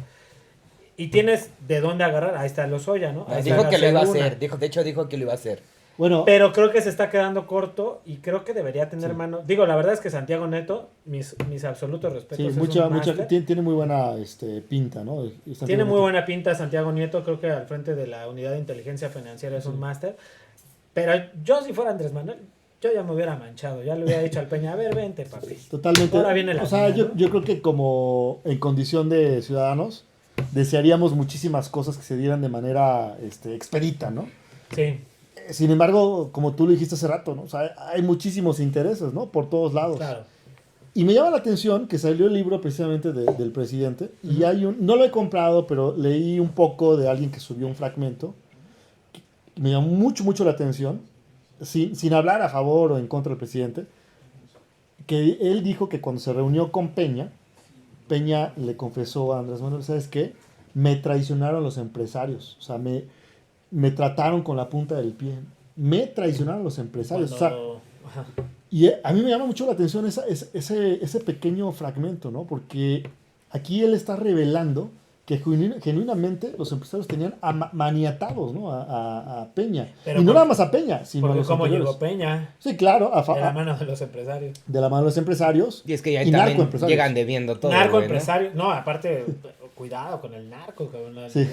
Y tienes de dónde agarrar, ahí está Lozoya, ¿no? Ahí está Dijo que lo iba a García Luna. hacer. De hecho, dijo que lo iba a hacer. Bueno, Pero creo que se está quedando corto y creo que debería tener Sí. mano. Digo, la verdad es que Santiago Neto, mis absolutos respetos. sí, es mucha, un máster. tiene muy buena pinta, ¿no? Tiene muy buena pinta Santiago Nieto, creo que al frente de la unidad de inteligencia financiera es un máster. Pero yo si fuera Andrés Manuel, yo ya me hubiera manchado, ya le hubiera dicho al Peña, a ver, vente, papi. Totalmente. Ahora viene la O sea, mía, ¿no? yo creo que como en condición de ciudadanos, desearíamos muchísimas cosas que se dieran de manera expedita, ¿no? Sí, Sin embargo, como tú lo dijiste hace rato, ¿no? O sea, hay muchísimos intereses, ¿no? Por todos lados. claro. Y me llama la atención que salió el libro precisamente del presidente, y no lo he comprado, pero leí un poco de alguien que subió un fragmento, que me llamó mucho, mucho la atención, sin hablar a favor o en contra del presidente, que él dijo que cuando se reunió con Peña, Peña le confesó a Andrés Manuel, ¿sabes qué? Me traicionaron los empresarios, o sea, me trataron con la punta del pie, me traicionaron los empresarios, o sea, Cuando- ajá. y a mí me llama mucho la atención ese pequeño fragmento, ¿no? Porque aquí él está revelando que genuinamente los empresarios tenían maniatados, ¿no? A Peña. Pero Y no por- nada más a Peña, sino a Porque los como anteriores. llegó Peña, Sí, claro, de la mano de los empresarios. de la mano de los empresarios Y es que ya y también narcoempresarios. llegan debiendo todo. güey, ¿no? Narcoempresario. No, aparte, cuidado con el narco, cabrón. Sí.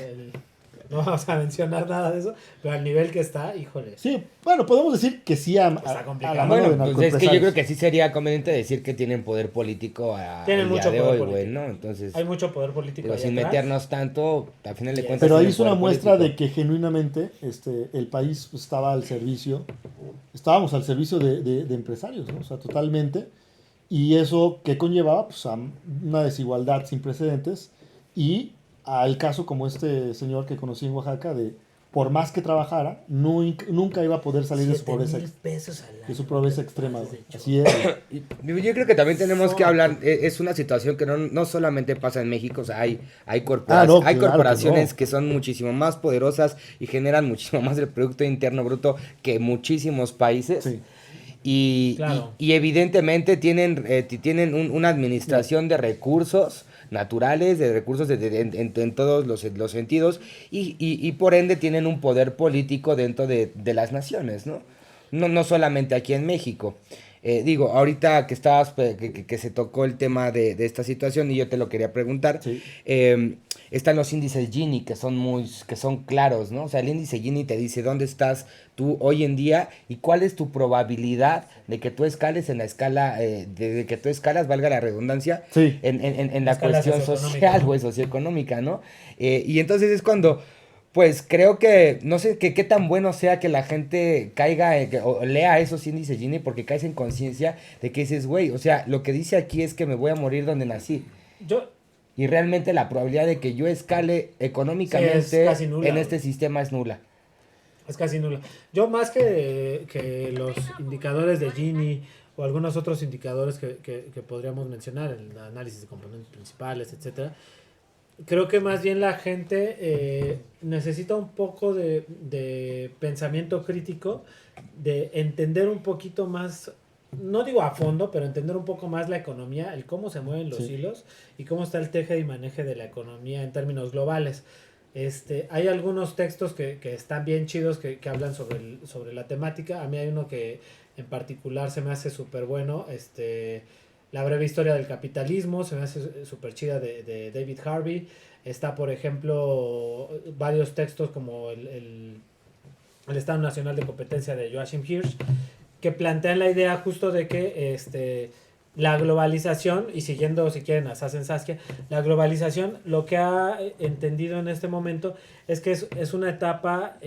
No vamos a mencionar nada de eso, pero al nivel que está, híjole. Sí, bueno, podemos decir que sí Está complicado. la mano de Bueno, pues es que yo narcoempresarios. creo que sí sería conveniente decir que tienen poder político Tienen el día mucho de poder hoy, güey, político. ¿no? Entonces, Hay mucho poder político digo, ahí sin atrás. meternos tanto, al final de Yes. cuentas. Pero ahí tienen es una poder muestra político. de que genuinamente el país estábamos al servicio de empresarios, ¿no? O sea, totalmente. Y eso que conllevaba pues, a una desigualdad sin precedentes y al caso como este señor que conocí en Oaxaca, de por más que trabajara, nunca iba a poder salir de su 7,000 pobreza, pesos al año. de su pobreza extrema. Pases Güey. de Así es. Y, digo, yo creo que también tenemos que hablar, es una situación que no solamente pasa en México, o sea, hay No, hay claro corporaciones que no. que son muchísimo más poderosas y generan muchísimo más del Producto Interno Bruto que muchísimos países. Sí. Claro. Y evidentemente tienen una administración de recursos naturales, de recursos en todos los sentidos, y por ende tienen un poder político dentro de las naciones, ¿no? No solamente aquí en México. Digo, ahorita que estabas, que se tocó el tema de esta situación y yo te lo quería preguntar, Sí. están los índices Gini que son claros, ¿no? O sea, el índice Gini te dice dónde estás tú hoy en día y cuál es tu probabilidad de que tú escales en la escala, de que tú escalas, valga la redundancia, Sí. en la Escala cuestión socioeconómica, social, ¿no? güey, socioeconómica, ¿no? Y entonces es cuando, pues creo que, no sé qué tan bueno sea que la gente caiga o lea esos índices Gini porque caes en conciencia de que dices, güey, o sea, lo que dice aquí es que me voy a morir donde nací. Yo, Y realmente la probabilidad de que yo escale Sí, económicamente es casi nula, en güey. este sistema es nula. es casi nula. Yo más que los indicadores de Gini o algunos otros indicadores que podríamos mencionar, el análisis de componentes principales, etcétera, creo que más bien la gente necesita un poco de pensamiento crítico, de entender un poquito más no digo a fondo, pero entender un poco más la economía, el cómo se mueven los hilos y cómo está el teje y maneje de la economía en términos globales. Hay algunos textos que están bien chidos que hablan sobre la temática. A mí hay uno que en particular se me hace súper bueno, La breve historia del capitalismo, se me hace súper chida de David Harvey. Está, por ejemplo, varios textos como el Estado Nacional de Competencia de Joachim Hirsch, que plantean la idea justo de que la globalización, y siguiendo si quieren a Sassen Saskia, la globalización lo que ha entendido en este momento es que es una etapa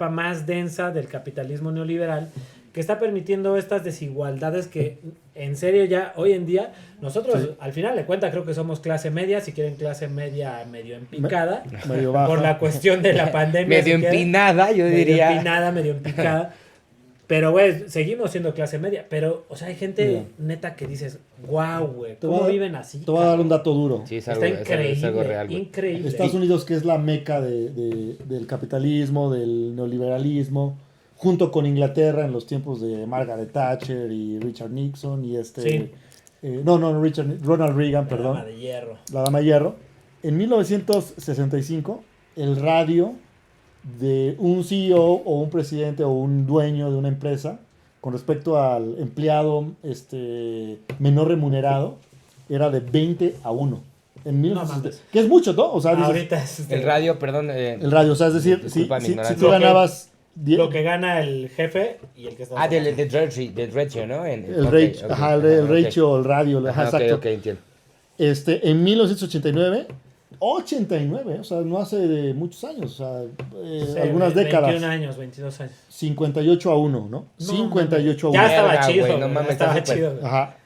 más densa del capitalismo neoliberal, que está permitiendo estas desigualdades que en serio ya hoy en día nosotros al final de cuentas creo que somos clase media, si quieren clase media medio empicada, medio baja, por la cuestión de la pandemia. Medio empinada, yo diría. Medio empicada. Pero, güey, seguimos siendo clase media. Pero, o sea, hay gente neta que dices, guau, güey, ¿cómo viven así? Te voy a dar un dato duro. Sí, Está increíble, es algo real, güey. increíble. Estados Unidos, que es la meca del capitalismo, del neoliberalismo, junto con Inglaterra en los tiempos de Margaret Thatcher y Richard Nixon y Ronald Reagan, perdón. La dama de hierro. La dama de hierro. En 1965, el radio de un CEO o un presidente o un dueño de una empresa con respecto al empleado menor remunerado era de 20-1. En 1960, que es mucho, ¿no? O sea, ahorita el radio, perdón. El radio, o sea, es decir, si tú ganabas... Lo que gana el jefe y el que está... del ratio, ¿no? El ratio, el radio, exacto. Ok, entiendo. En 1989... 89, o sea, no hace muchos años, o sea, algunas décadas. 21 años, 22 años. 58-1, ¿no? 58-1. Ya estaba chido, güey, no mames, estaba chido. Ajá.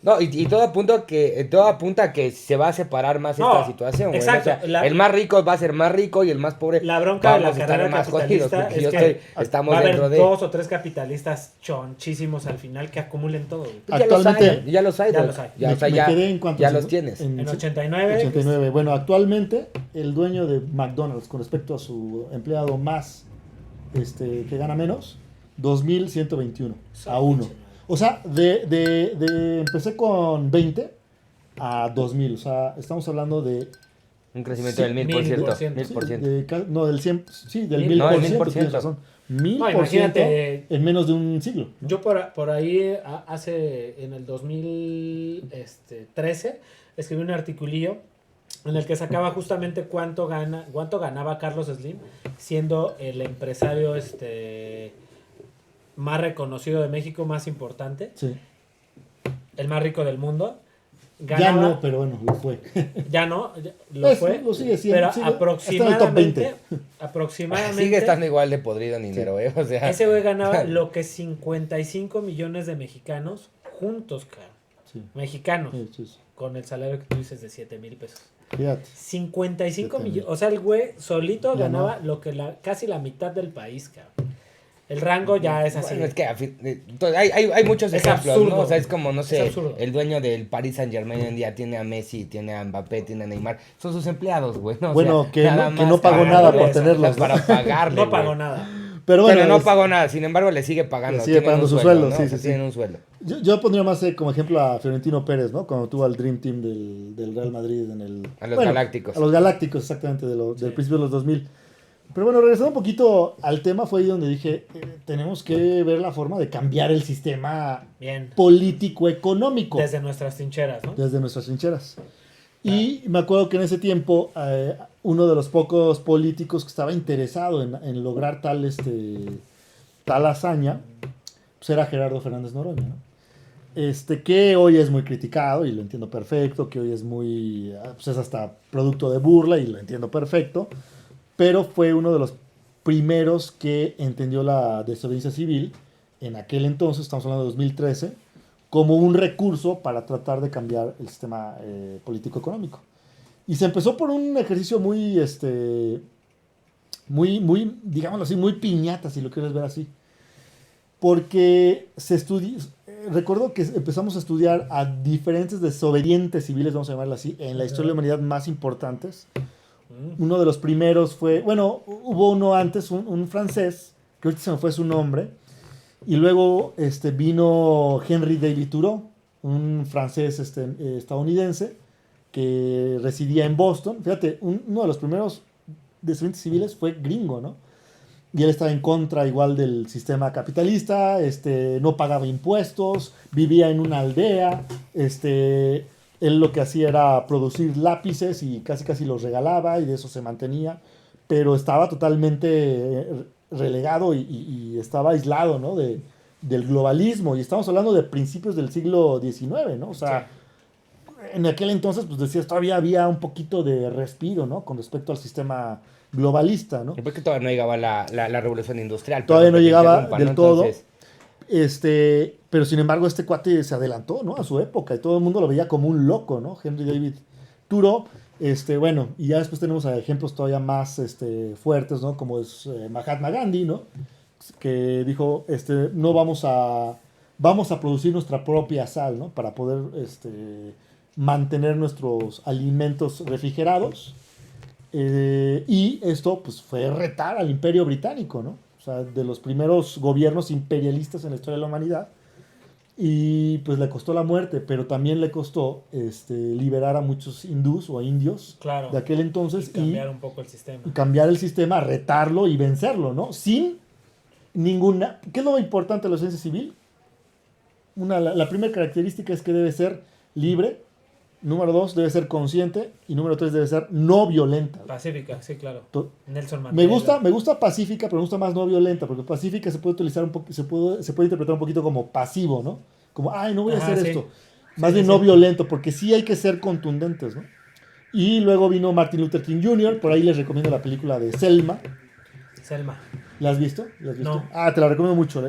No, y todo apunta a que se va a separar más esta situación, güey. Exacto. O sea, el más rico va a ser más rico y el más pobre la bronca de la vamos a estar carrera más jodidos. capitalista Porque es que estamos va a haber dentro de 2 o 3 capitalistas chonchísimos al final que acumulen todo. Güey. Actualmente, ya los hay. Me quedé en cuántos, ya los tienes. En 89. 89. Bueno, actualmente el dueño de McDonald's con respecto a su empleado más que gana menos, 2.121 a 1. O sea, empecé con 20 a 2.000. O sea, estamos hablando de... Un crecimiento del 1000%. 1000%. No, del 100%. Sí, del 1000%. No, del 1000%. Tienes razón. 1000% no, imagínate, en menos de un siglo, ¿no? Yo por ahí, en el 2013, escribí un articulillo en el que sacaba justamente cuánto ganaba Carlos Slim siendo el empresario más reconocido de México, más importante, el más rico del mundo. Ya no, pero bueno, lo fue. Ya no, lo fue. Lo sigue siendo. Pero aproximadamente. Sigue estando igual de podrido dinero, o sea. Ese güey ganaba lo que 55 millones de mexicanos juntos, cara. Sí. Mexicanos. Sí. Con el salario que tú dices de 7,000 pesos. Fíjate. 55 millones. O sea, el güey solito ganaba lo que casi la mitad del país, cabrón. El rango ya es así. Bueno, es que hay muchos ejemplos, absurdo. ¿no? O sea, es como, no sé, el dueño del Paris Saint-Germain hoy en día tiene a Messi, tiene a Mbappé, tiene a Neymar. Son sus empleados, güey, ¿no? Bueno, o sea, que no pagó nada por tenerlos. Para pagarle, no pagó nada. Pero bueno, no pagó nada, sin embargo le sigue pagando. Le sigue pagando su sueldo, ¿no? sí, o sea, sí. Tienen un sueldo. Yo pondría más como ejemplo a Florentino Pérez, ¿no? Cuando tuvo al Dream Team del Real Madrid a los Galácticos. A los Galácticos, exactamente, del principio de los 2000. Pero bueno, regresando un poquito al tema, fue ahí donde dije, tenemos que ver la forma de cambiar el sistema político-económico. Desde nuestras trincheras, ¿no? Desde nuestras trincheras. Y me acuerdo que en ese tiempo, uno de los pocos políticos que estaba interesado en lograr tal hazaña, pues era Gerardo Fernández Noroña, ¿no? Que hoy es muy criticado, y lo entiendo perfecto, que hoy es pues es hasta producto de burla, y lo entiendo perfecto, pero fue uno de los primeros que entendió la desobediencia civil, en aquel entonces, estamos hablando de 2013, como un recurso para tratar de cambiar el sistema político-económico. Y se empezó por un ejercicio muy, digámoslo así, muy piñata, si lo quieres ver así. Porque recuerdo que empezamos a estudiar a diferentes desobedientes civiles, vamos a llamarlo así, en la historia de la humanidad más importantes. Uno de los primeros fue, bueno, hubo uno antes, un francés, que ahorita se me fue su nombre, Y luego vino Henry David Thoreau, un francés estadounidense que residía en Boston. Fíjate, uno de los primeros desobedientes civiles fue gringo, ¿no? Y él estaba en contra igual del sistema capitalista, no pagaba impuestos, vivía en una aldea, él lo que hacía era producir lápices y casi los regalaba y de eso se mantenía, pero estaba totalmente relegado y estaba aislado, ¿no? Del globalismo, y estamos hablando de principios del siglo XIX, ¿no? O sea, en aquel entonces, pues decías, todavía había un poquito de respiro, ¿no? Con respecto al sistema globalista, ¿no? Porque todavía no llegaba la revolución industrial. Todavía no llegaba interrumpa, del ¿no? todo. Entonces, Pero sin embargo, este cuate se adelantó, ¿no? A su época y todo el mundo lo veía como un loco, ¿no? Henry David Thoreau. Bueno, y ya después tenemos ejemplos todavía más fuertes, ¿no? Como es Mahatma Gandhi, ¿no? Que dijo, no vamos a producir nuestra propia sal, ¿no? Para poder mantener nuestros alimentos refrigerados. Y esto pues fue retar al Imperio Británico, ¿no? O sea, de los primeros gobiernos imperialistas en la historia de la humanidad. Y pues le costó la muerte, pero también le costó liberar a muchos hindús o indios Claro. de aquel entonces Y cambiar un poco el sistema. y cambiar el sistema, retarlo y vencerlo, ¿no? Sin ninguna... ¿Qué es lo importante de la ciencia civil? La primera característica es que debe ser libre. Número 2, debe ser consciente. Y número 3, debe ser no violenta. Pacífica, sí, claro. Nelson Me Mandela. gusta pacífica, pero me gusta más no violenta, porque pacífica se puede utilizar un poco, se puede interpretar un poquito como pasivo, ¿no? Como, ay, no voy a hacer sí. esto. Más bien no violento, porque sí hay que ser contundentes, ¿no? Y luego vino Martin Luther King Jr., por ahí les recomiendo la película de Selma. Selma. ¿La has visto? No. Ah, te la recomiendo mucho.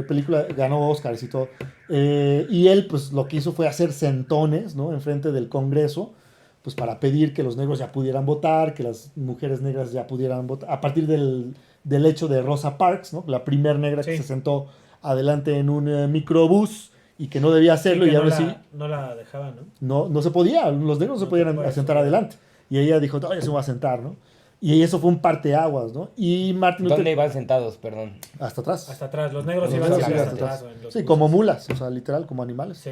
Película ganó Oscars y todo. Y él, pues, lo que hizo fue hacer sentones, ¿no? Enfrente del Congreso, pues, para pedir que los negros ya pudieran votar, que las mujeres negras ya pudieran votar. A partir del hecho de Rosa Parks, ¿no? La primer negra que se sentó adelante en un microbús y que no debía hacerlo. Sí, y ahora sí. No la dejaban, ¿no? No se podía. Los negros no se podían sentar adelante. Y ella dijo, no, ya se va a sentar, ¿no? Y eso fue un parteaguas, ¿no? Y Martin Luther... ¿Dónde iban sentados, perdón? Hasta atrás. Hasta atrás. Los negros Los iban negros siempre iban hasta hasta atrás. atrás. En los Sí, buses. como mulas, o sea, literal, como animales. Sí.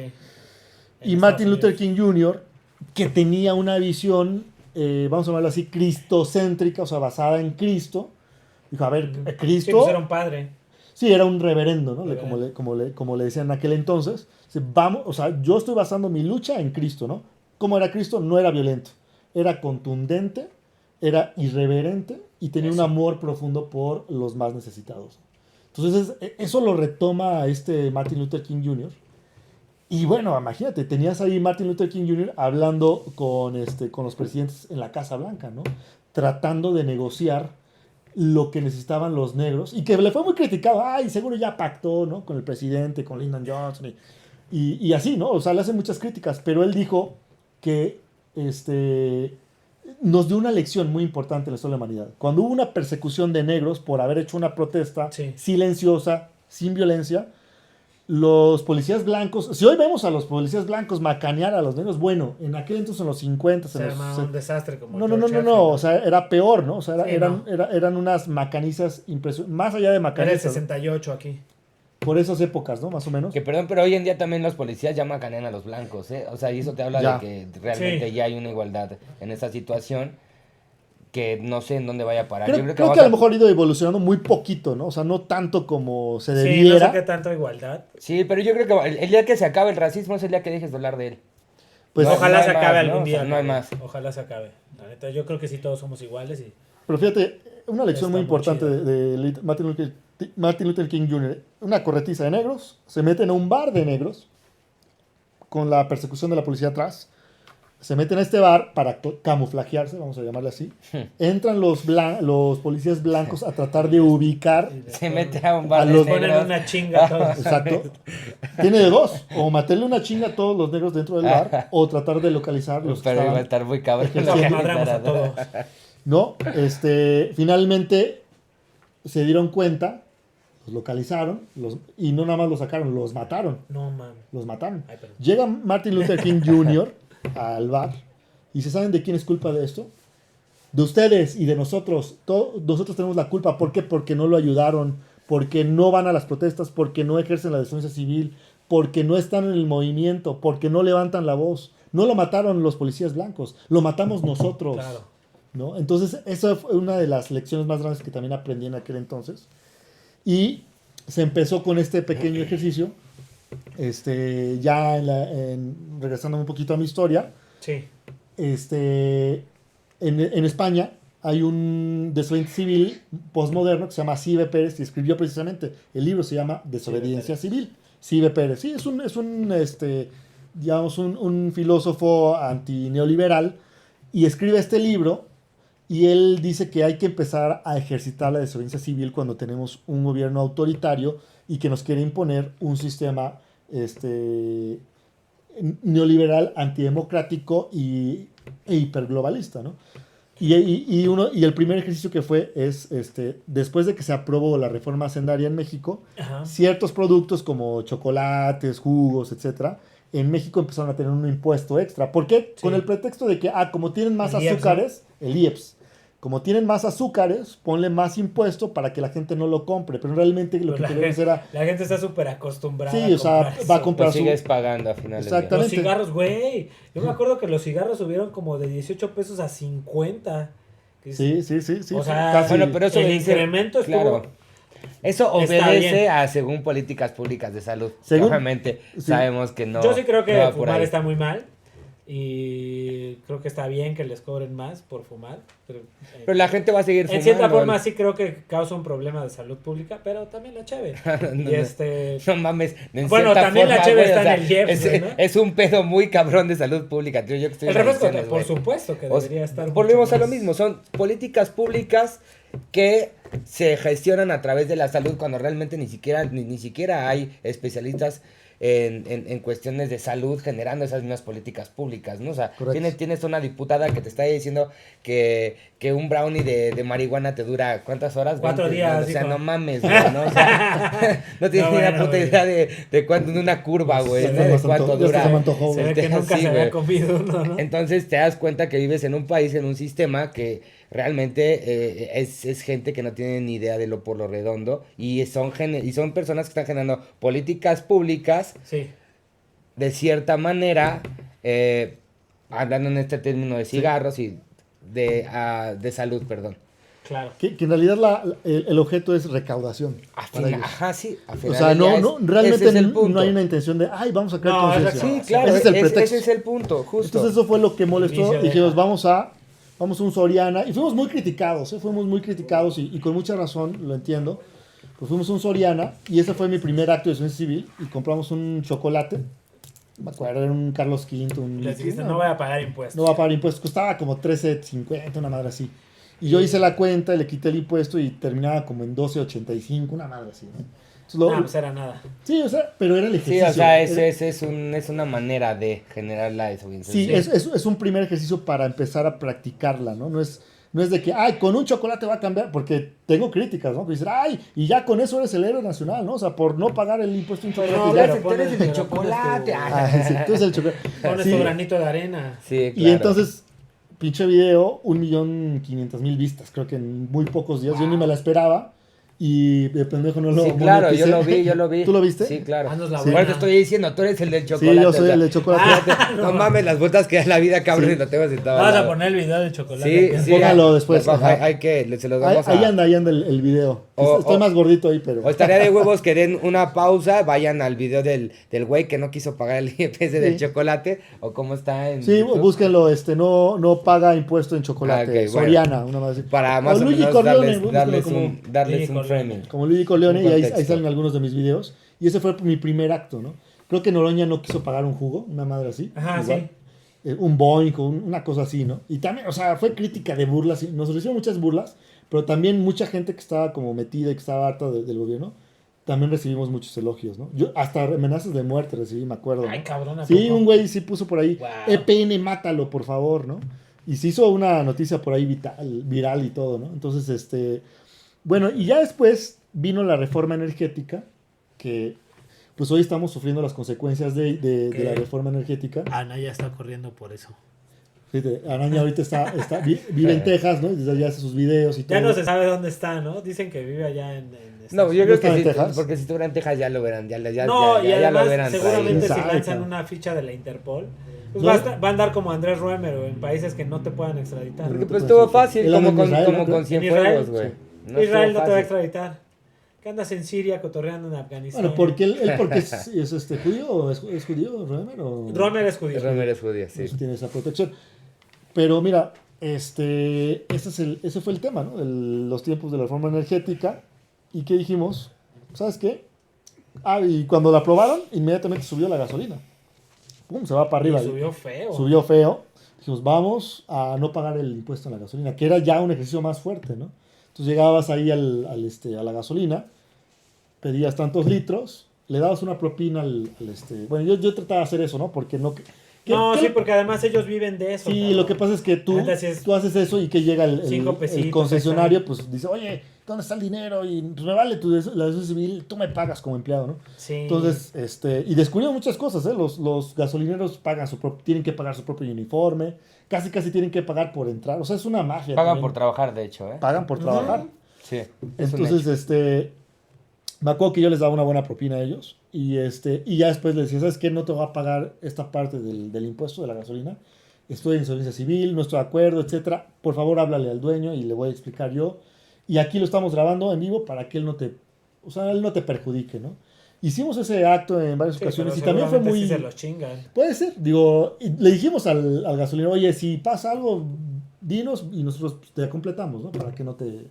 Y En Martin Estados Luther Unidos. King Jr., que tenía una visión, vamos a llamarlo así, cristocéntrica, o sea, basada en Cristo. Dijo, a ver, Sí, Cristo... pues era un padre. Sí, era un reverendo, ¿no? Reverendo. Como le decían en aquel entonces. Dice, vamos, o sea, yo estoy basando mi lucha en Cristo, ¿no? ¿Cómo era Cristo? No era violento. Era contundente, era irreverente y tenía un amor profundo por los más necesitados. Entonces, eso lo retoma Martin Luther King Jr. Y bueno, imagínate, tenías ahí Martin Luther King Jr. hablando con los presidentes en la Casa Blanca, ¿no? Tratando de negociar lo que necesitaban los negros, y que le fue muy criticado, ay, seguro ya pactó, ¿no? Con el presidente, con Lyndon Johnson, y así, ¿no? O sea, le hacen muchas críticas, pero él dijo que nos dio una lección muy importante en la historia de la humanidad. Cuando hubo una persecución de negros por haber hecho una protesta silenciosa, sin violencia, los policías blancos, si hoy vemos a los policías blancos macanear a los negros, bueno, en aquel entonces en los 50, Se armaba un desastre como no, o sea, era peor, ¿no? O sea, Sí, eran unas macanizas impresionantes, más allá de Era el macanizas, 68 aquí. por esas épocas, ¿no? Más o menos. Que perdón, pero hoy en día también los policías ya macanean a los blancos, ¿eh? O sea, y eso te habla Ya. de que realmente Sí. ya hay una igualdad en esa situación que no sé en dónde vaya a parar. Creo, Yo creo que creo vamos que a lo mejor ha ido evolucionando muy poquito, ¿no? O sea, no tanto como se Sí, no debiera. sé qué tanto igualdad. Sí, pero yo creo que el día que se acabe el racismo es el día que dejes de hablar de él. Pues, No, Ojalá no se hay acabe más, algún ¿no? día. O sea, no hay güey. más. Ojalá se acabe. La neta, yo creo que sí todos somos iguales y... Pero fíjate, una lección Está muy muy importante chido. de Martin Luther King Jr., una corretiza de negros, se meten a un bar de negros con la persecución de la policía atrás, se meten a este bar para camuflajearse, vamos a llamarle así, entran los policías blancos a tratar de ubicar, Se mete a un bar A de los- Ponen negros. una chinga a todos. exacto, tiene de dos, o meterle una chinga a todos los negros dentro del bar, o tratar de localizar los que Pero iba a estaban, estar muy cabrón. Lo que madramos a todos. ¿no? Finalmente se dieron cuenta, los localizaron, y no nada más los sacaron, los mataron. No, man. Los mataron. Ay, perdón. Llega Martin Luther King Jr. al bar y se saben de quién es culpa de esto. De ustedes y de nosotros. Nosotros tenemos la culpa. ¿Por qué? Porque no lo ayudaron porque no van a las protestas, porque no ejercen la desobediencia civil, porque no están en el movimiento, porque no levantan la voz. No lo mataron los policías blancos, lo matamos nosotros. Claro. ¿No? Entonces, esa fue una de las lecciones más grandes que también aprendí en aquel entonces. Y se empezó con este pequeño ejercicio, ya regresando un poquito a mi historia. Sí. En España hay un desobediente civil postmoderno que se llama Cibe Pérez y escribió precisamente, el libro se llama Desobediencia Civil. Cibe Pérez, sí, es un filósofo antineoliberal y escribe este libro y él dice que hay que empezar a ejercitar la desobediencia civil cuando tenemos un gobierno autoritario y que nos quiere imponer un sistema neoliberal, antidemocrático e hiperglobalista, ¿no? Y el primer ejercicio que fue es, después de que se aprobó la reforma hacendaria en México, Ajá. ciertos productos como chocolates, jugos, etcétera, en México empezaron a tener un impuesto extra. ¿Por qué? Sí. Con el pretexto de que, como tienen más El IEPS, azúcares, el IEPS, como tienen más azúcares, ponle más impuesto para que la gente no lo compre. Pero realmente lo que queríamos era... La gente está súper acostumbrada Sí, o sea, va a comprar Pues sigues pagando a final del día. Exactamente. Los cigarros, güey. Yo me acuerdo que los cigarros subieron como de 18 pesos a 50. Sí. O sea, casi. Bueno, pero eso el dice- incremento estuvo... claro. Eso Está obedece bien. a según políticas públicas de salud. Según- Obviamente sí. sabemos que no. Yo sí creo que no va por fumar ahí. está muy mal. Y creo que está bien que les cobren más por fumar. Pero la gente va a seguir en fumando. cierta forma sí creo que causa un problema de salud pública, pero también la cheve. No, Y no mames. En Bueno, cierta también la forma, cheve güey, está o sea, en el IEPS, es, ¿no? es un pedo muy cabrón de salud pública. Yo que estoy el en refresco, adicciones, por güey. supuesto que O sea, debería estar. volvemos mucho a lo más. mismo, son políticas públicas que se gestionan a través de la salud cuando realmente ni siquiera hay especialistas en cuestiones de salud generando esas mismas políticas públicas, ¿no? O sea, Correcto. tienes una diputada que te está diciendo que un brownie de marihuana te dura ¿cuántas horas? 4 20, días, ¿no? O sea, dijo. no mames, güey, ¿no? O sea, no tienes No, ni una bueno, puta güey. idea de cuánto, de una curva, güey, Ya ¿no? se me De antojó, cuánto ya dura. se me antojó, Se ve güey. que nunca Sí, se había güey. comido uno, ¿no? Entonces te das cuenta que vives en un país, en un sistema que realmente es gente que no tiene ni idea de lo por lo redondo y son personas que están generando políticas públicas Sí. de cierta manera, hablando en este término de cigarros y de salud, perdón. Claro. Que en realidad el objeto es recaudación. para ellos. Ajá, sí. a O final sea, del día realmente ese es el punto. no hay una intención de, vamos a crear No, es conciencia. recaudación. Sí, claro, Ese es el pretexto. ese es el punto, justo. Entonces eso fue lo que molestó. Inicio de- Dijimos, vamos a un Soriana. Y fuimos muy criticados, fuimos muy criticados y con mucha razón, lo entiendo. Pues fuimos a un Soriana y ese fue mi primer acto de defensa civil y compramos un chocolate. No me acuerdo, era un Carlos V. Les dijiste, no voy a pagar impuestos. No va a pagar impuestos. Costaba como $13.50, una madre así. Y yo hice la cuenta, le quité el impuesto y terminaba como en $12.85, una madre así, ¿no? Entonces, No, pues era nada. sí, o sea, pero era el Sí, ejercicio. o sea, Era- es una manera de generar la desobediencia. Sí, es un primer ejercicio para empezar a practicarla, ¿no? No es de que, con un chocolate va a cambiar, porque tengo críticas, ¿no? Que dicen, y ya con eso eres el héroe nacional, ¿no? O sea, por no pagar el impuesto de un chocolate. No, ya- pero tú eres el pones chocolate. Sí, tú eres el chocolate. Pones Sí, tu granito de arena. Sí, y claro. entonces, pinche video, 1.500.000 vistas, creo que en muy pocos días. Yo ni me la esperaba. Y de pendejo no lo Sí, claro, moneticé. yo lo vi. ¿Tú lo viste? Sí, claro. Haznos la Por buena. eso estoy diciendo, tú eres el del chocolate. Sí, yo soy o sea, el de chocolate. no mames las vueltas que da la vida, cabrón, Sí. y lo tengo sentado. Vamos al a lado. poner el video de chocolate. Sí, aquí. sí. Póngalo después, Los ajá. hay que, se los Ahí, vamos ahí a... anda el video. O- Estoy o- más gordito ahí, pero... O estaría de huevos que den una pausa, vayan al video del güey que no quiso pagar el IEPS del Sí. chocolate, o cómo está en Sí, YouTube, búsquenlo, no paga impuesto en chocolate. Ah, ok, bueno. Soriana, una más así. para más o Luigi menos Corleone, darles búsquenlo un Luigi framing. como Luigi Corleone, Un y ahí contexto. salen algunos de mis videos. Y ese fue mi primer acto, ¿no? Creo que Noroña no quiso pagar un jugo, una madre así. Ajá, igual. sí. Un Boeing, una cosa así, ¿no? Y también, o sea, fue crítica de burlas. Nos hicieron muchas burlas, pero también mucha gente que estaba como metida y que estaba harta del gobierno, también recibimos muchos elogios, ¿no? Yo hasta amenazas de muerte recibí, me acuerdo, ¿no? Ay, cabrón. ¿a Sí, poco? un güey sí puso por ahí, Wow. EPN, mátalo, por favor, ¿no? Y se hizo una noticia por ahí viral y todo, ¿no? Entonces, bueno, y ya después vino la reforma energética, que pues hoy estamos sufriendo las consecuencias de ¿Qué? la reforma energética. Ana ya está corriendo por eso. Fíjate, Araña ahorita vive en Texas, ¿no? Y desde allá hace sus videos y todo. Ya no se sabe dónde está, ¿no? Dicen que vive allá en No, yo ¿No creo está que en sí, Texas? porque si estuviera en Texas ya lo verán, ya No, y ya lo además verán seguramente traído. si ¿Quién sabe, lanzan cabrón? una ficha de la Interpol, pues No. va a andar como Andrés Ruemer en países que no te puedan extraditar. Porque te pues puedes estuvo decir. fácil, Él anda como en Israel, ¿no? con En Cienfuegos, Israel, güey. sí. No Israel estuvo no te va a fácil. extraditar. ¿Qué andas en Siria cotorreando en Afganistán? Bueno, porque él porque es judío o es judío, Roemer, o Romer es judío. Romer es judío, sí. eso tiene esa protección. Pero mira, ese fue el tema, ¿no? Los tiempos de la reforma energética. ¿Y qué dijimos? ¿Sabes qué? Y cuando la aprobaron, inmediatamente subió la gasolina. Pum, se va para arriba. Y subió feo. Subió feo. Dijimos, vamos a no pagar el impuesto en la gasolina, que era ya un ejercicio más fuerte, ¿no? Entonces llegabas ahí a la gasolina, pedías tantos litros, le dabas una propina Bueno, yo trataba de hacer eso, ¿no? Porque no... Sí, porque además ellos viven de eso. Sí, cabrón. lo que pasa es que tú haces eso y que llega Cinco el pesitos concesionario, extra. pues dice, oye, ¿dónde está el dinero? Y pues me vale la defensa civil, tú me pagas como empleado, ¿no? Sí. Entonces, y descubrieron muchas cosas, ¿eh? Los gasolineros tienen que pagar su propio uniforme, casi tienen que pagar por entrar, o sea, es una mafia. Pagan también. por trabajar, de hecho, ¿eh? Pagan por trabajar. Sí. Es un Entonces, hecho. me acuerdo que yo les daba una buena propina a ellos y ya después les decía, ¿sabes qué? No te voy a pagar esta parte del impuesto de la gasolina. Estoy en insolvencia civil, no estoy de acuerdo, etcétera. Por favor, háblale al dueño y le voy a explicar yo. Y aquí lo estamos grabando en vivo para que él no te perjudique, ¿no? Hicimos ese acto en varias Sí, ocasiones pero y también fue seguramente muy... sí se los chingan. Puede ser, digo, y le dijimos al gasolinero, oye, si pasa algo, dinos y nosotros te completamos, ¿no? Para que no te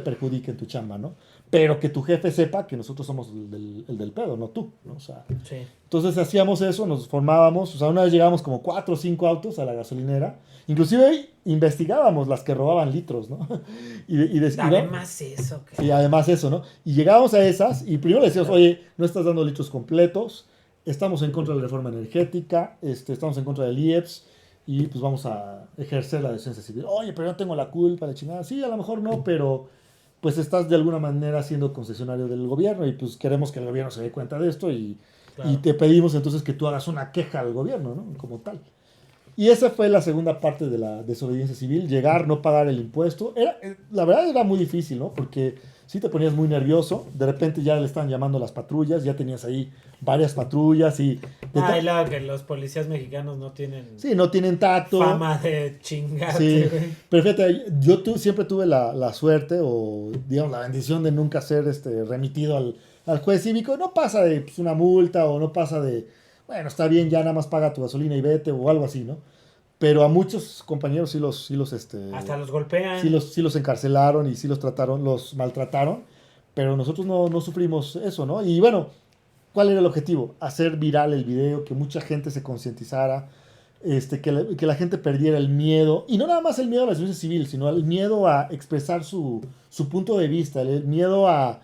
perjudique en tu chamba, ¿no? Pero que tu jefe sepa que nosotros somos el del pedo, no tú, ¿no? O sea, Sí. entonces hacíamos eso, nos formábamos, o sea, una vez llegábamos como 4 o 5 autos a la gasolinera, inclusive investigábamos las que robaban litros, ¿no? Además eso, cabrón. Y además eso, ¿no? Y llegábamos a esas y primero le decíamos, oye, no estás dando litros completos, estamos en contra de la reforma energética, estamos en contra del IEPS y pues vamos a ejercer la defensa civil. Oye, pero yo no tengo la culpa, la chingada. Sí, a lo mejor no, pero pues estás de alguna manera siendo concesionario del gobierno y pues queremos que el gobierno se dé cuenta de esto y te pedimos entonces que tú hagas una queja al gobierno, ¿no? Como tal. Y esa fue la segunda parte de la desobediencia civil, llegar, no pagar el impuesto. La verdad era muy difícil, ¿no? Porque sí te ponías muy nervioso, de repente ya le estaban llamando las patrullas, ya tenías ahí varias patrullas y... Y luego que los policías mexicanos no tienen Sí, no tienen tacto. fama de chingarte, Sí, güey. pero fíjate, siempre tuve la suerte o, digamos, la bendición de nunca ser remitido al juez cívico. No pasa de pues, una multa o no pasa de, bueno, está bien, ya nada más paga tu gasolina y vete o algo así, ¿no? Pero a muchos compañeros Hasta los golpean. sí los encarcelaron y sí los maltrataron, pero nosotros no sufrimos eso, ¿no? Y bueno, ¿cuál era el objetivo? Hacer viral el video, que mucha gente se concientizara, que la gente perdiera el miedo, y no nada más el miedo a la defensa civil, sino el miedo a expresar su punto de vista, el miedo a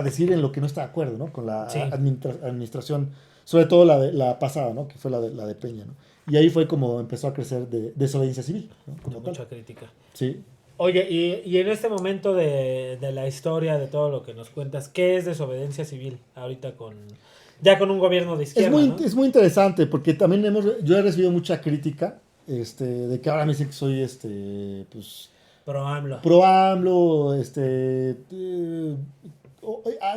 decir en lo que no está de acuerdo, ¿no? Con la Sí. administración, sobre todo la pasada, ¿no? Que fue la de Peña, ¿no? Y ahí fue como empezó a crecer desobediencia civil, ¿no? Como tal. Mucha crítica. Sí. Oye, y en este momento de la historia, de todo lo que nos cuentas, ¿qué es desobediencia civil ahorita ya con un gobierno de izquierda, ¿no? Es muy interesante porque también yo he recibido mucha crítica de que ahora me dicen que soy pues Pro AMLO. pro AMLO,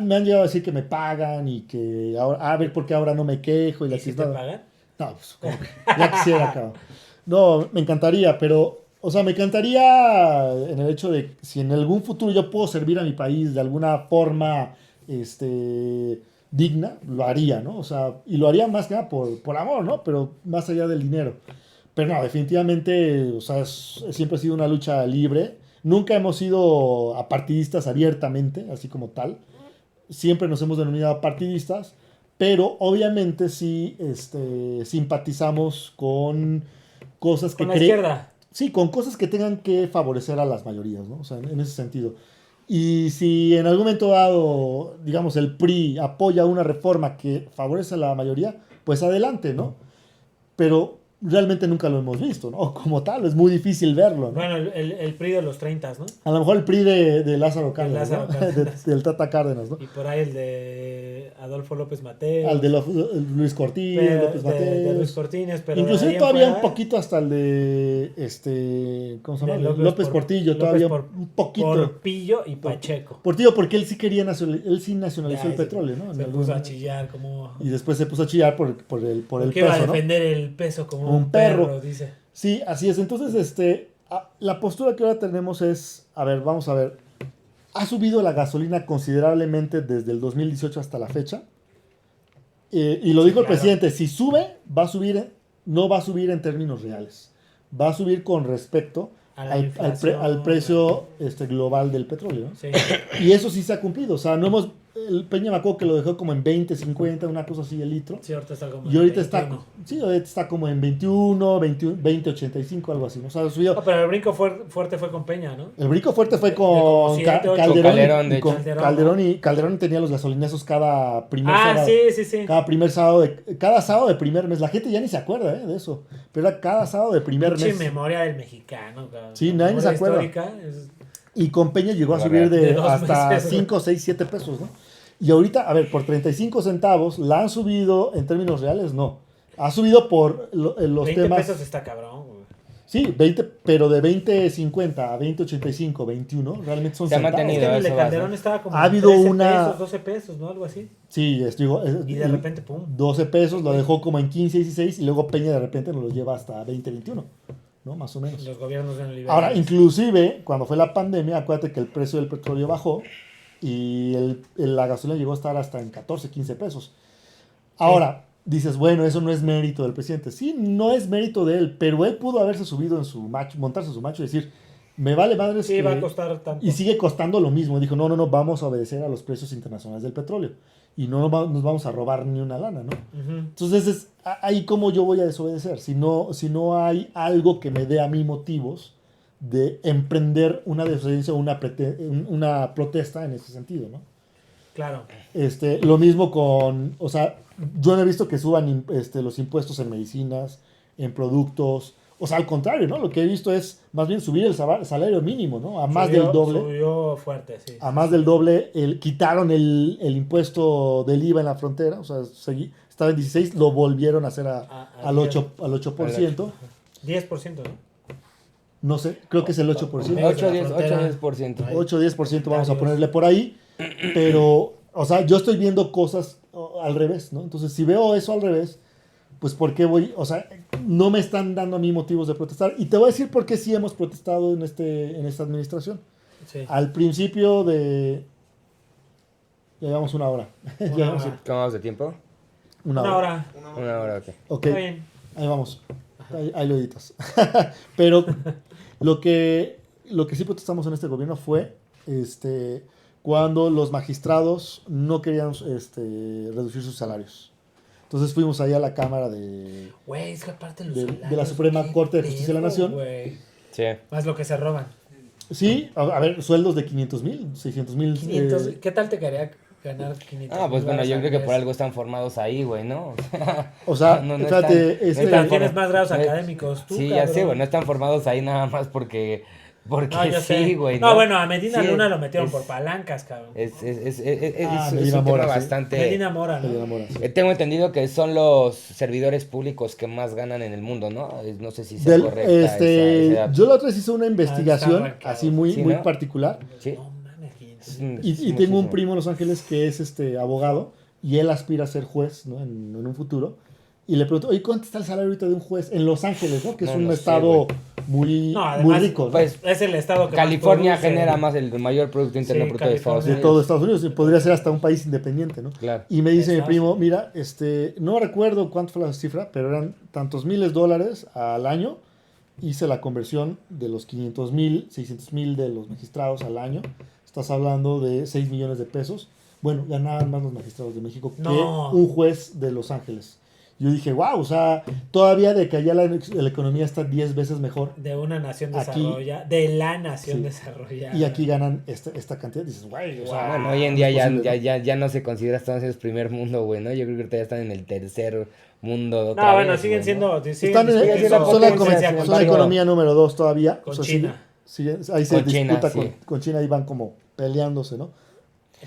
me han llegado a decir que me pagan y que ahora, a ver por qué ahora no me quejo y la ¿Y si te chingada. pagan? No, pues como que ya quisiera, cabrón. No, me encantaría, pero, o sea, me encantaría en el hecho de si en algún futuro yo puedo servir a mi país de alguna forma, digna, lo haría, ¿no? O sea, y lo haría más que nada por amor, ¿no? Pero más allá del dinero. Pero no, definitivamente, o sea, siempre ha sido una lucha libre. Nunca hemos sido apartidistas abiertamente, así como tal. Siempre nos hemos denominado partidistas, pero obviamente sí simpatizamos con cosas que Con la izquierda. Sí, con cosas que tengan que favorecer a las mayorías, ¿no? O sea, en ese sentido. Y si en algún momento dado, digamos, el PRI apoya una reforma que favorece a la mayoría, pues adelante, ¿no? Pero realmente nunca lo hemos visto, ¿no? Como tal, es muy difícil verlo, ¿no? Bueno, el PRI de los 30, ¿no? A lo mejor el PRI de Lázaro Cárdenas, Lázaro ¿no? Cárdenas. Del Tata Cárdenas, ¿no? Y por ahí el de Adolfo López Mateos. Al de Luis Cortines, pero- López de Mateos. Luis Cortines, pero de Inclusive ahí en todavía fuera, un poquito hasta el de ¿cómo se llama? de López Portillo, todavía un poquito. Porpillo y Pacheco. Portillo porque él sí quería él sí nacionalizó Ya, el petróleo, ¿no? Se En puso algún- a chillar como... Y después se puso a chillar por el Porque iba a peso, ¿no? defender el peso como Un un perro, perro. dice. Sí, así es. Entonces, la postura que ahora tenemos es, a ver, vamos a ver. Ha subido la gasolina considerablemente desde el 2018 hasta la fecha. Y lo Sí, dijo el claro. presidente, si sube, no va a subir en términos reales. Va a subir con respecto A la inflación. al precio global del petróleo, ¿no? Sí. Y eso sí se ha cumplido. O sea, el Peña me acuerdo que lo dejó como en 20, 50, una cosa así el litro. Sí, ahorita está como Y ahorita en 21. ahorita está como en 21, 20, 85, algo así, ¿no? O sea, subió. No, pero el brinco fuerte fue con Peña, ¿no? El brinco fuerte fue como con 7, 8. Calderón. Con Calderón, de y con hecho. Calderón, y Calderón tenía los gasolinazos cada primer Ah, sábado. sí. Cada sábado de primer mes. La gente ya ni se acuerda de eso. Pero era cada sábado de primer Pinche mes. memoria del mexicano, cabrón. Sí, nadie Memoria se acuerda. histórica es- Y con Peña llegó a La subir De de 2 hasta meses. 5, 6, 7 pesos, ¿no? Y ahorita, a ver, por 35 centavos, ¿la han subido en términos reales? No. Ha subido por los 20 temas. pesos está cabrón, güey. Sí, 20, pero de 20.50 a 20.85, 21, realmente son Se ha centavos. mantenido. Es que el de eso va a Calderón ser. estaba como Ha en habido 13 una- pesos, 12 pesos, ¿no? Algo así. Sí, Y de repente, pum. 12 pesos, lo dejó como en 15, 16 y luego Peña de repente nos lo lleva hasta 20, 21, ¿no? Más o menos. Los gobiernos neoliberales. Ahora, inclusive, cuando fue la pandemia, acuérdate que el precio del petróleo bajó y la gasolina llegó a estar hasta en 14, 15 pesos. Ahora, dices, bueno, eso no es mérito del presidente. Sí, no es mérito de él, pero él pudo haberse subido en su macho, montarse en su macho y decir, me vale madres Sí, que... va a costar tanto. Y sigue costando lo mismo. Dijo, no, vamos a obedecer a los precios internacionales del petróleo. Y no nos vamos a robar ni una lana, ¿no? Ujú. Entonces, ahí cómo yo voy a desobedecer. Si no hay algo que me dé a mí motivos de emprender una desobediencia o una protesta en ese sentido, ¿no? Claro. Lo mismo o sea, yo no he visto que suban los impuestos en medicinas, en productos. O sea, al contrario, ¿no? Lo que he visto es más bien subir el salario mínimo, ¿no? A más del doble. Subió fuerte, sí. A más del doble, quitaron el impuesto del IVA en la frontera, o sea, estaba en 16, lo volvieron a hacer al 8%. 10%, ¿no? No sé, creo que es el 8%. Medio. 8 de la 10, frontera. 10%. 8-10% vamos a ponerle por ahí, pero, o sea, yo estoy viendo cosas al revés, ¿no? Entonces, si veo eso al revés, pues ¿por qué voy? O sea, no me están dando a mí motivos de protestar. Y te voy a decir por qué sí hemos protestado en esta administración. Sí. Al principio de... Ya llevamos una hora. Ya Una llevamos hora. ¿Cómo vamos de tiempo? una Una hora. hora. Una hora, ok. Ok, Está bien. ahí vamos. Ahí lo editas. Pero lo que sí protestamos en este gobierno fue cuando los magistrados no querían reducir sus salarios. Entonces fuimos ahí a la Cámara de Güey, es que aparte los de salarios, la Suprema qué Corte de Justicia de la pedo, Nación. güey. Sí. Más lo que se roban. Sí, a ver, sueldos de 500,000, 600,000. 500, ¿qué tal te quedaría ganar 500? Ah, pues bueno, yo creo que por algo algo están formados ahí, güey, ¿no? O sea, No fíjate, están Tienes más grados no es- académicos tú, Sí, cabrón. ya sé, güey, no están formados ahí nada más porque No, yo sí, sé. güey. No, bueno, a Medina Sí, Luna lo metieron es- por palancas, cabrón. Es Medina un Mora, tema sí. bastante... Medina Mora, Medina ¿no? Mora, sí. Tengo entendido que son los servidores públicos que más ganan en el mundo, ¿no? No sé si sea correcta ese dato. yo la otra vez hice una investigación arrancado. así muy, Sí, muy ¿no? particular. Sí. No mames, 500. Es Y tengo muchísimo. un primo en Los Ángeles que es abogado y él aspira a ser juez, ¿no? en un futuro. Y le pregunto, oye, ¿cuánto está el salario ahorita de un juez en Los Ángeles, ¿no? Que es No, un no sé, estado muy, No, muy además, rico, ¿no? Pues Es el estado que California más produce. genera más el mayor Producto Interno Sí, Bruto de Estados California. de Unidos. todo Estados Unidos. Y podría ser hasta un país independiente, ¿no? Claro. Y me dice mi Estados primo, Unidos. mira, no recuerdo cuánto fue la cifra, pero eran tantos miles de dólares al año. Hice la conversión de los 500,000, 600,000 de los magistrados al año. Estás hablando de 6 millones de pesos. Bueno, ganaban más los magistrados de México No. que un juez de Los Ángeles. yo dije, wow, o sea, todavía de que allá la economía está 10 veces mejor. De una nación Aquí- desarrollada, de la nación Sí. desarrollada. Y aquí ganan esta cantidad. Dices, güey, o sea, Bueno, hoy en día no es posible, ya no se considera Estados Unidos primer mundo, güey, ¿no? Yo creo que ahorita ya están en el tercer mundo. No, bueno, siguen siendo... ¿no? Están en, siguen siendo son la, potencia, son la sin embargo, economía número 2 todavía. Con o sea, China. ahí se Con China, disputa sí. con China y van como peleándose, ¿no?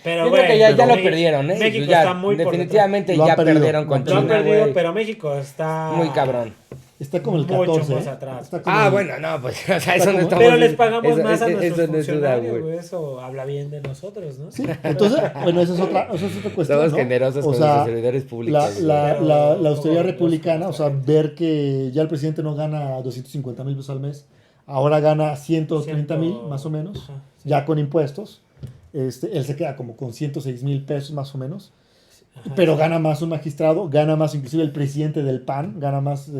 Pero, Yo creo que güey, ya lo México- perdieron, ¿eh? México Ya, está muy por definitivamente detrás. Lo ya han perdido, perdieron con lo detrás. Lo China, han perdido, güey. pero México está... Muy cabrón. Está como el Mucho 14. más ¿eh? atrás. Está como Ah, el- bueno, no, pues, o sea, eso no como- estamos... Pero les pagamos eso- más a eso nuestros no es duda, funcionarios, güey. güey. Eso habla bien de nosotros, ¿no? Sí, entonces, bueno, esa es otra cuestión. Somos ¿no? generosos O con sea, nuestros servidores públicos. güey. la austeridad Como republicana, o los- sea, ver que ya el presidente no gana 250,000 pesos al mes, ahora gana 130,000 más o menos, Ajá, sí. ya con impuestos. Él se queda como con 106,000 pesos más o menos, Ajá, pero sí. gana más un magistrado, gana más inclusive el presidente del PAN, gana más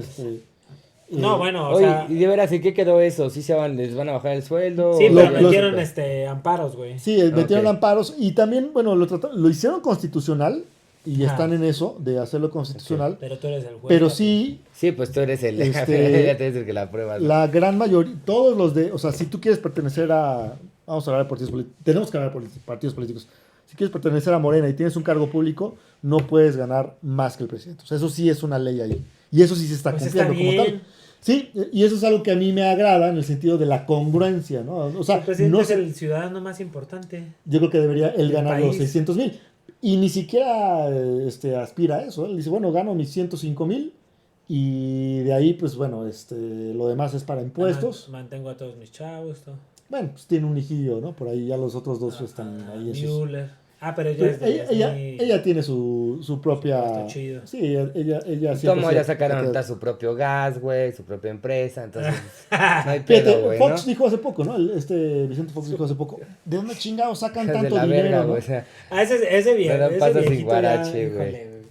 No, bueno, o Oye, sea... y de veras, ¿y qué quedó eso? ¿Sí les van a bajar el sueldo? Sí, ¿O pero ya- metieron amparos, güey. Sí, metieron Ok. amparos y también, bueno, lo hicieron constitucional y Ajá. están en eso de hacerlo constitucional, Pero tú eres el juez. pero papi. sí, Sí, pues tú eres el... Este, ya te eres el que la prueba. ¿no? la gran mayoría, todos los o sea, si tú quieres pertenecer vamos a hablar de partidos políticos, tenemos que hablar de partidos políticos. Si quieres pertenecer a Morena y tienes un cargo público, no puedes ganar más que el presidente. O sea, eso sí es una ley ahí. Y eso sí se está Pues cumpliendo está como bien. tal. Sí, y eso es algo que a mí me agrada en el sentido de la congruencia, ¿no? O sea, El presidente no es sé, el ciudadano más importante. yo creo que debería él del ganar los país. 600,000. Y ni siquiera aspira a eso. Él dice, bueno, gano mis 105,000 y de ahí, pues bueno, lo demás es para impuestos. Mantengo a todos mis chavos. Todo. Bueno, pues tiene un hijillo, ¿no? Por ahí ya los otros dos están ahí. en sus- Müller. Pero ella Pero es de ella tiene su propia... Está chido. Sí, ella siempre Tomo se- ya sacaron se- ahorita su propio gas, güey, su propia empresa, entonces no hay Fíjate, pedo, güey, ¿no? Fox dijo hace poco, ¿no? Vicente Fox dijo hace poco, ¿de dónde chingados sacan De tanto la dinero, verga, no? güey, o sea, Ese bien. Me da Ese paso sin viejito guarache, ya, güey. híjole, güey.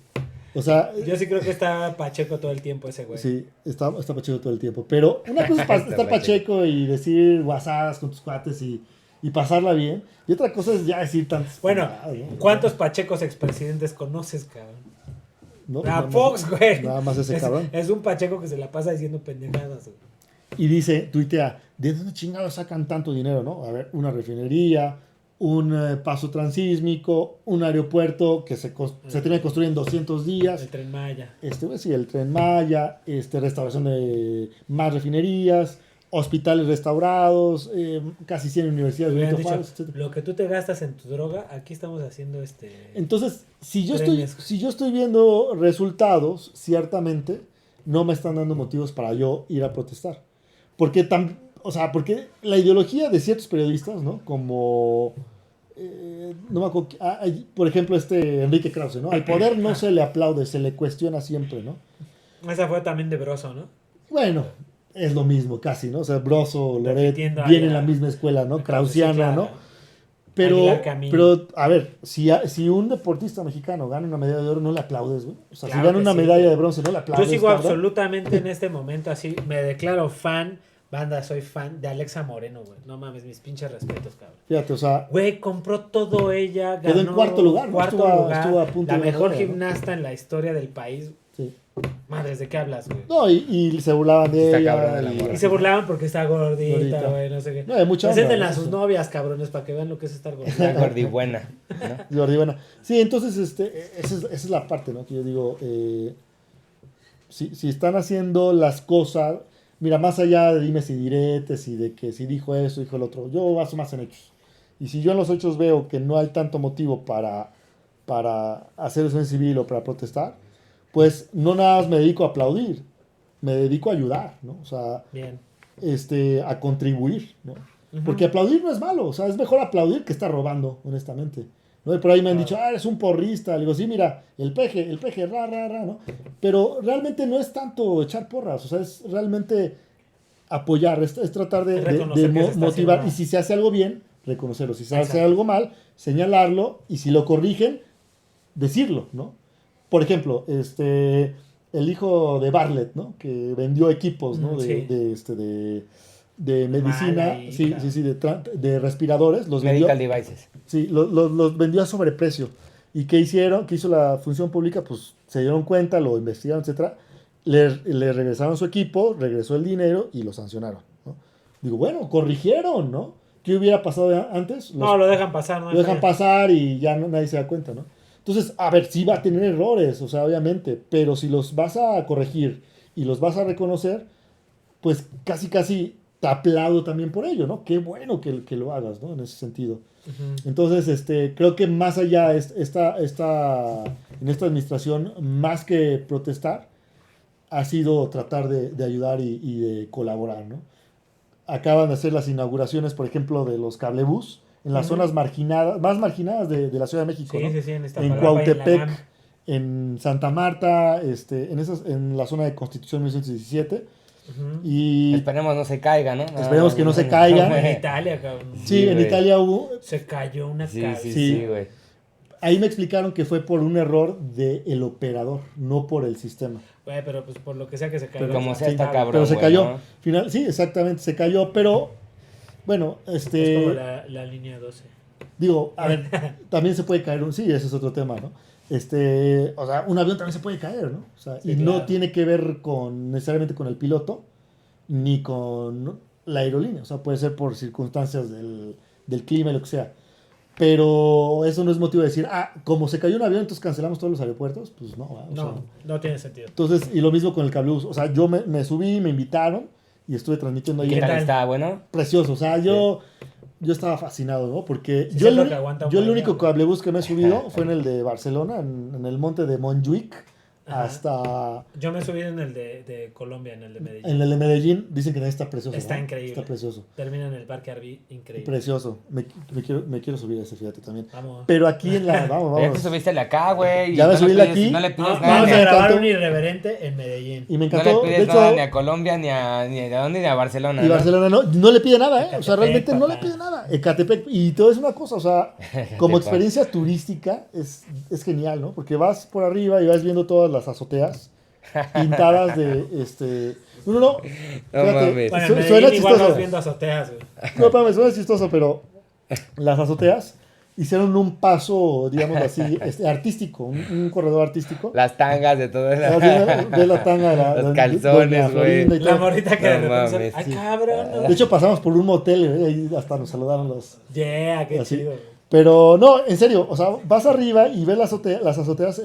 O sea, Yo sí creo que está Pacheco todo el tiempo ese güey. sí, está Pacheco todo el tiempo. Pero una cosa es Está estar Pacheco y decir guasadas con tus cuates y pasarla bien. Y otra cosa es ya decir tantas Bueno, pendejadas, ¿no? ¿cuántos Pachecos expresidentes conoces, cabrón? ¿No? A Nada más- Fox, güey. Nada más ese cabrón. Es un Pacheco que se la pasa diciendo pendejadas, güey. Y tuitea, ¿de dónde chingados sacan tanto dinero, no? A ver, una refinería, un paso transísmico, un aeropuerto que se tiene que construir en 200 días. El Tren Maya. Sí, el Tren Maya, restauración de más refinerías, hospitales restaurados, casi 100 universidades. Hubieran Benito dicho, Juárez, etcétera. lo que tú te gastas en tu droga, aquí estamos haciendo Entonces, si yo Trenes. estoy viendo resultados, ciertamente no me están dando motivos para yo ir a protestar. Porque porque la ideología de ciertos periodistas, ¿no? Como no me acuerdo, por ejemplo, Enrique Krause, ¿no? Al poder no se le aplaude, se le cuestiona siempre, ¿no? Esa fue también de Broso, ¿no? Bueno, es lo mismo casi, ¿no? O sea, Broso, Loret, Repitiendo ahí vienen en a- la misma escuela, ¿no? Sí, Krausiana, claro. ¿no? Pero, Aguilar Camín. a ver, si un deportista mexicano gana una medalla de oro, no le aplaudes, güey. O sea, Claro si gana que una sí. medalla de bronce, no le aplaudes. Yo sigo cabrón. absolutamente en este momento así, me declaro fan, banda, soy fan de Alexa Moreno, güey. No mames, mis pinches respetos, cabrón. Fíjate, o sea, Güey, compró todo ella, Quedó en ganó cuarto lugar, ¿no? cuarto Estuvo lugar, a punto la de mejor ganar, ¿no? gimnasta en la historia del país. sí. Madres, ¿de qué hablas, güey? No, y se burlaban de Está ella. cabrona la morra. Y se burlaban porque está gordita, Gordita. güey, no sé qué. No, hay mucha onda, Preséntenla a eso sus sí. novias, cabrones, para que vean lo que es estar una gordita. gordibuena, ¿no? Jordi, bueno. Sí, entonces, esa es la parte, ¿no? Que yo digo, si están haciendo las cosas, mira, más allá de dimes y diretes y de que si dijo eso, dijo el otro, yo baso más en hechos. Y si yo en los hechos veo que no hay tanto motivo para hacer eso en civil o para protestar, pues no nada más me dedico a aplaudir, me dedico a ayudar, ¿no? O sea, Bien. a contribuir, ¿no? Ujú. Porque aplaudir no es malo, o sea, es mejor aplaudir que estar robando, honestamente. ¿No? Y por ahí me han dicho, eres un porrista. Le digo, sí, mira, el peje, ¿no? Pero realmente no es tanto echar porras, o sea, es realmente apoyar, es tratar de Reconocer que se está motivar. haciendo. Y si se hace algo bien, reconocerlo. Si se hace Exacto. algo mal, señalarlo. Y si lo corrigen, decirlo, ¿no? Por ejemplo, el hijo de Bartlett, ¿no? Que vendió equipos, ¿no? Sí. De medicina, Mal ahí, sí, cabrón. de respiradores, los vendió, Medical devices. sí, los vendió a sobreprecio. ¿Y qué hicieron? ¿Qué hizo la función pública? Pues se dieron cuenta, lo investigaron, etcétera. Le regresaron su equipo, regresó el dinero y lo sancionaron, ¿no? Digo, bueno, corrigieron, ¿no? ¿Qué hubiera pasado antes? No, lo dejan pasar, ¿no? Lo dejan pasar y ya nadie se da cuenta, ¿no? Entonces, a ver, sí va a tener errores, o sea, obviamente, pero si los vas a corregir y los vas a reconocer, pues casi te aplaudo también por ello, ¿no? Qué bueno que lo hagas, ¿no? En ese sentido. Ujú. Entonces, creo que más allá, en esta administración, más que protestar, ha sido tratar de ayudar y de colaborar, ¿no? Acaban de hacer las inauguraciones, por ejemplo, de los cablebús en las Ujú. zonas marginadas, más marginadas de la Ciudad de México, Sí, ¿no? sí, sí, en En Iztapalapa y en la Cuautepec, GAM. en Santa Marta, en la zona de Constitución 1917. Ujú. Y Esperemos no se caiga, ¿no? Esperemos que no se caiga. Como en Italia, cabrón. sí, en güey. Italia hubo, Se cayó una Sí, cabeza. sí, Sí. sí, güey. ahí me explicaron que fue por un error del operador, no por el sistema. Güey, pero pues por lo que sea que se cayó. Pero como o sea, está estable. cabrón. Pero se güey, cayó. ¿no? Sí, exactamente, se cayó, pero bueno, Es como la línea 12. digo, a ver, también se puede caer sí, ese es otro tema, ¿no? O sea, un avión también se puede caer, ¿no? O sea, Sí, y claro. no tiene que ver necesariamente con el piloto, ni con la aerolínea, o sea, puede ser por circunstancias del clima y lo que sea. Pero eso no es motivo de decir, como se cayó un avión, entonces cancelamos todos los aeropuertos, pues no, o sea, No tiene sentido. entonces, y lo mismo con el cablebús, o sea, yo me subí, me invitaron y estuve transmitiendo ahí. ¿Qué tal tal? está? Bueno. Precioso, o sea, yo estaba fascinado, ¿no? Porque Sí, yo siento que aguanta un el buen único día, ¿no? cablebús que me he subido fue en el de Barcelona, en el monte de Montjuic, Ajá. hasta Yo me subí en el de Colombia, en el de Medellín. en el de Medellín. Dicen que está precioso. Está ¿no? increíble. Está precioso. Termina en el Parque Arví, increíble. Precioso. Me quiero subir a ese, fíjate también. Vamos. Pero aquí en la. Vamos, Ya te vamos. subiste de acá, güey. Ya y me no subí le de pides- aquí. No le pides nada. Vamos me a grabar encantó. un irreverente en Medellín. Y me No le encantó. pides De nada hecho, ni a Colombia, ni a dónde, ni a Barcelona. y ¿no? Barcelona no le pide nada, ¿eh? O sea, Ecatepec, realmente no le papá. pide nada. Ecatepec. Y todo es una cosa, o sea, como Ecatepec. experiencia turística es genial, ¿no? Porque vas por arriba y vas viendo todas las azoteas pintadas de. No. Fíjate, mames. Bueno, en suena Medellín igual chistoso. vamos viendo azoteas, güey. No, espérame, suena chistoso, pero las azoteas hicieron un paso, digamos así, artístico, un corredor artístico. Las tangas de todo eso. Ves la tanga de Los doña calzones, Florinda güey. y La todo. morrita que No de repente mames, sale, ay, sí. cabrón. no". De hecho, pasamos por un motel, ahí hasta nos saludaron los. Yeah, qué Así. chido, güey. Pero no, en serio, o sea, vas arriba y ves las azoteas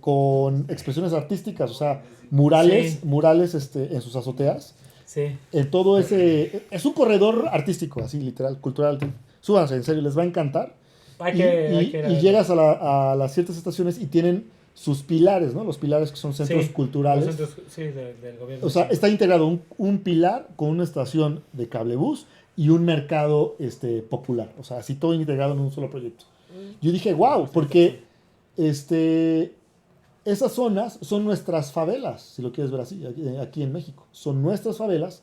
con expresiones artísticas, o sea, murales, Sí. murales en sus azoteas. Sí. En todo ese. Es un corredor artístico, así, literal, cultural. Súbanse, en serio, les va a encantar. Hay Y, que ir a y verlo. llegas a las ciertas estaciones y tienen sus pilares, ¿no? Los pilares que son centros Sí, culturales. los centros, sí, del gobierno. O sea, está integrado un pilar con una estación de cablebús y un mercado popular. O sea, así todo integrado en un solo proyecto. Yo dije, wow, porque esas zonas son nuestras favelas, si lo quieres ver así, aquí en México. Son nuestras favelas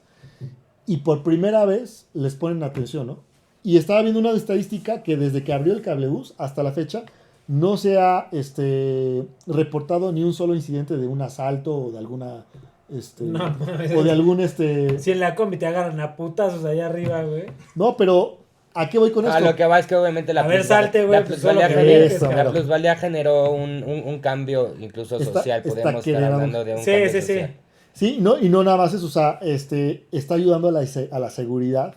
y por primera vez les ponen atención, ¿no? Y estaba viendo una estadística que desde que abrió el cablebús hasta la fecha no se ha reportado ni un solo incidente de un asalto o de alguna No, mames. o de algún Si en la combi te agarran a putazos allá arriba, güey. no, pero ¿a qué voy con esto? A lo que va es que obviamente A ver, salte, güey, la pues, plusvalía, solo que generó, eso, la claro. plusvalía generó un cambio incluso Está- social. está Podemos estar generando- hablando de un Sí, cambio sí, sí. social. Sí, y no nada más eso, o sea, está ayudando a la seguridad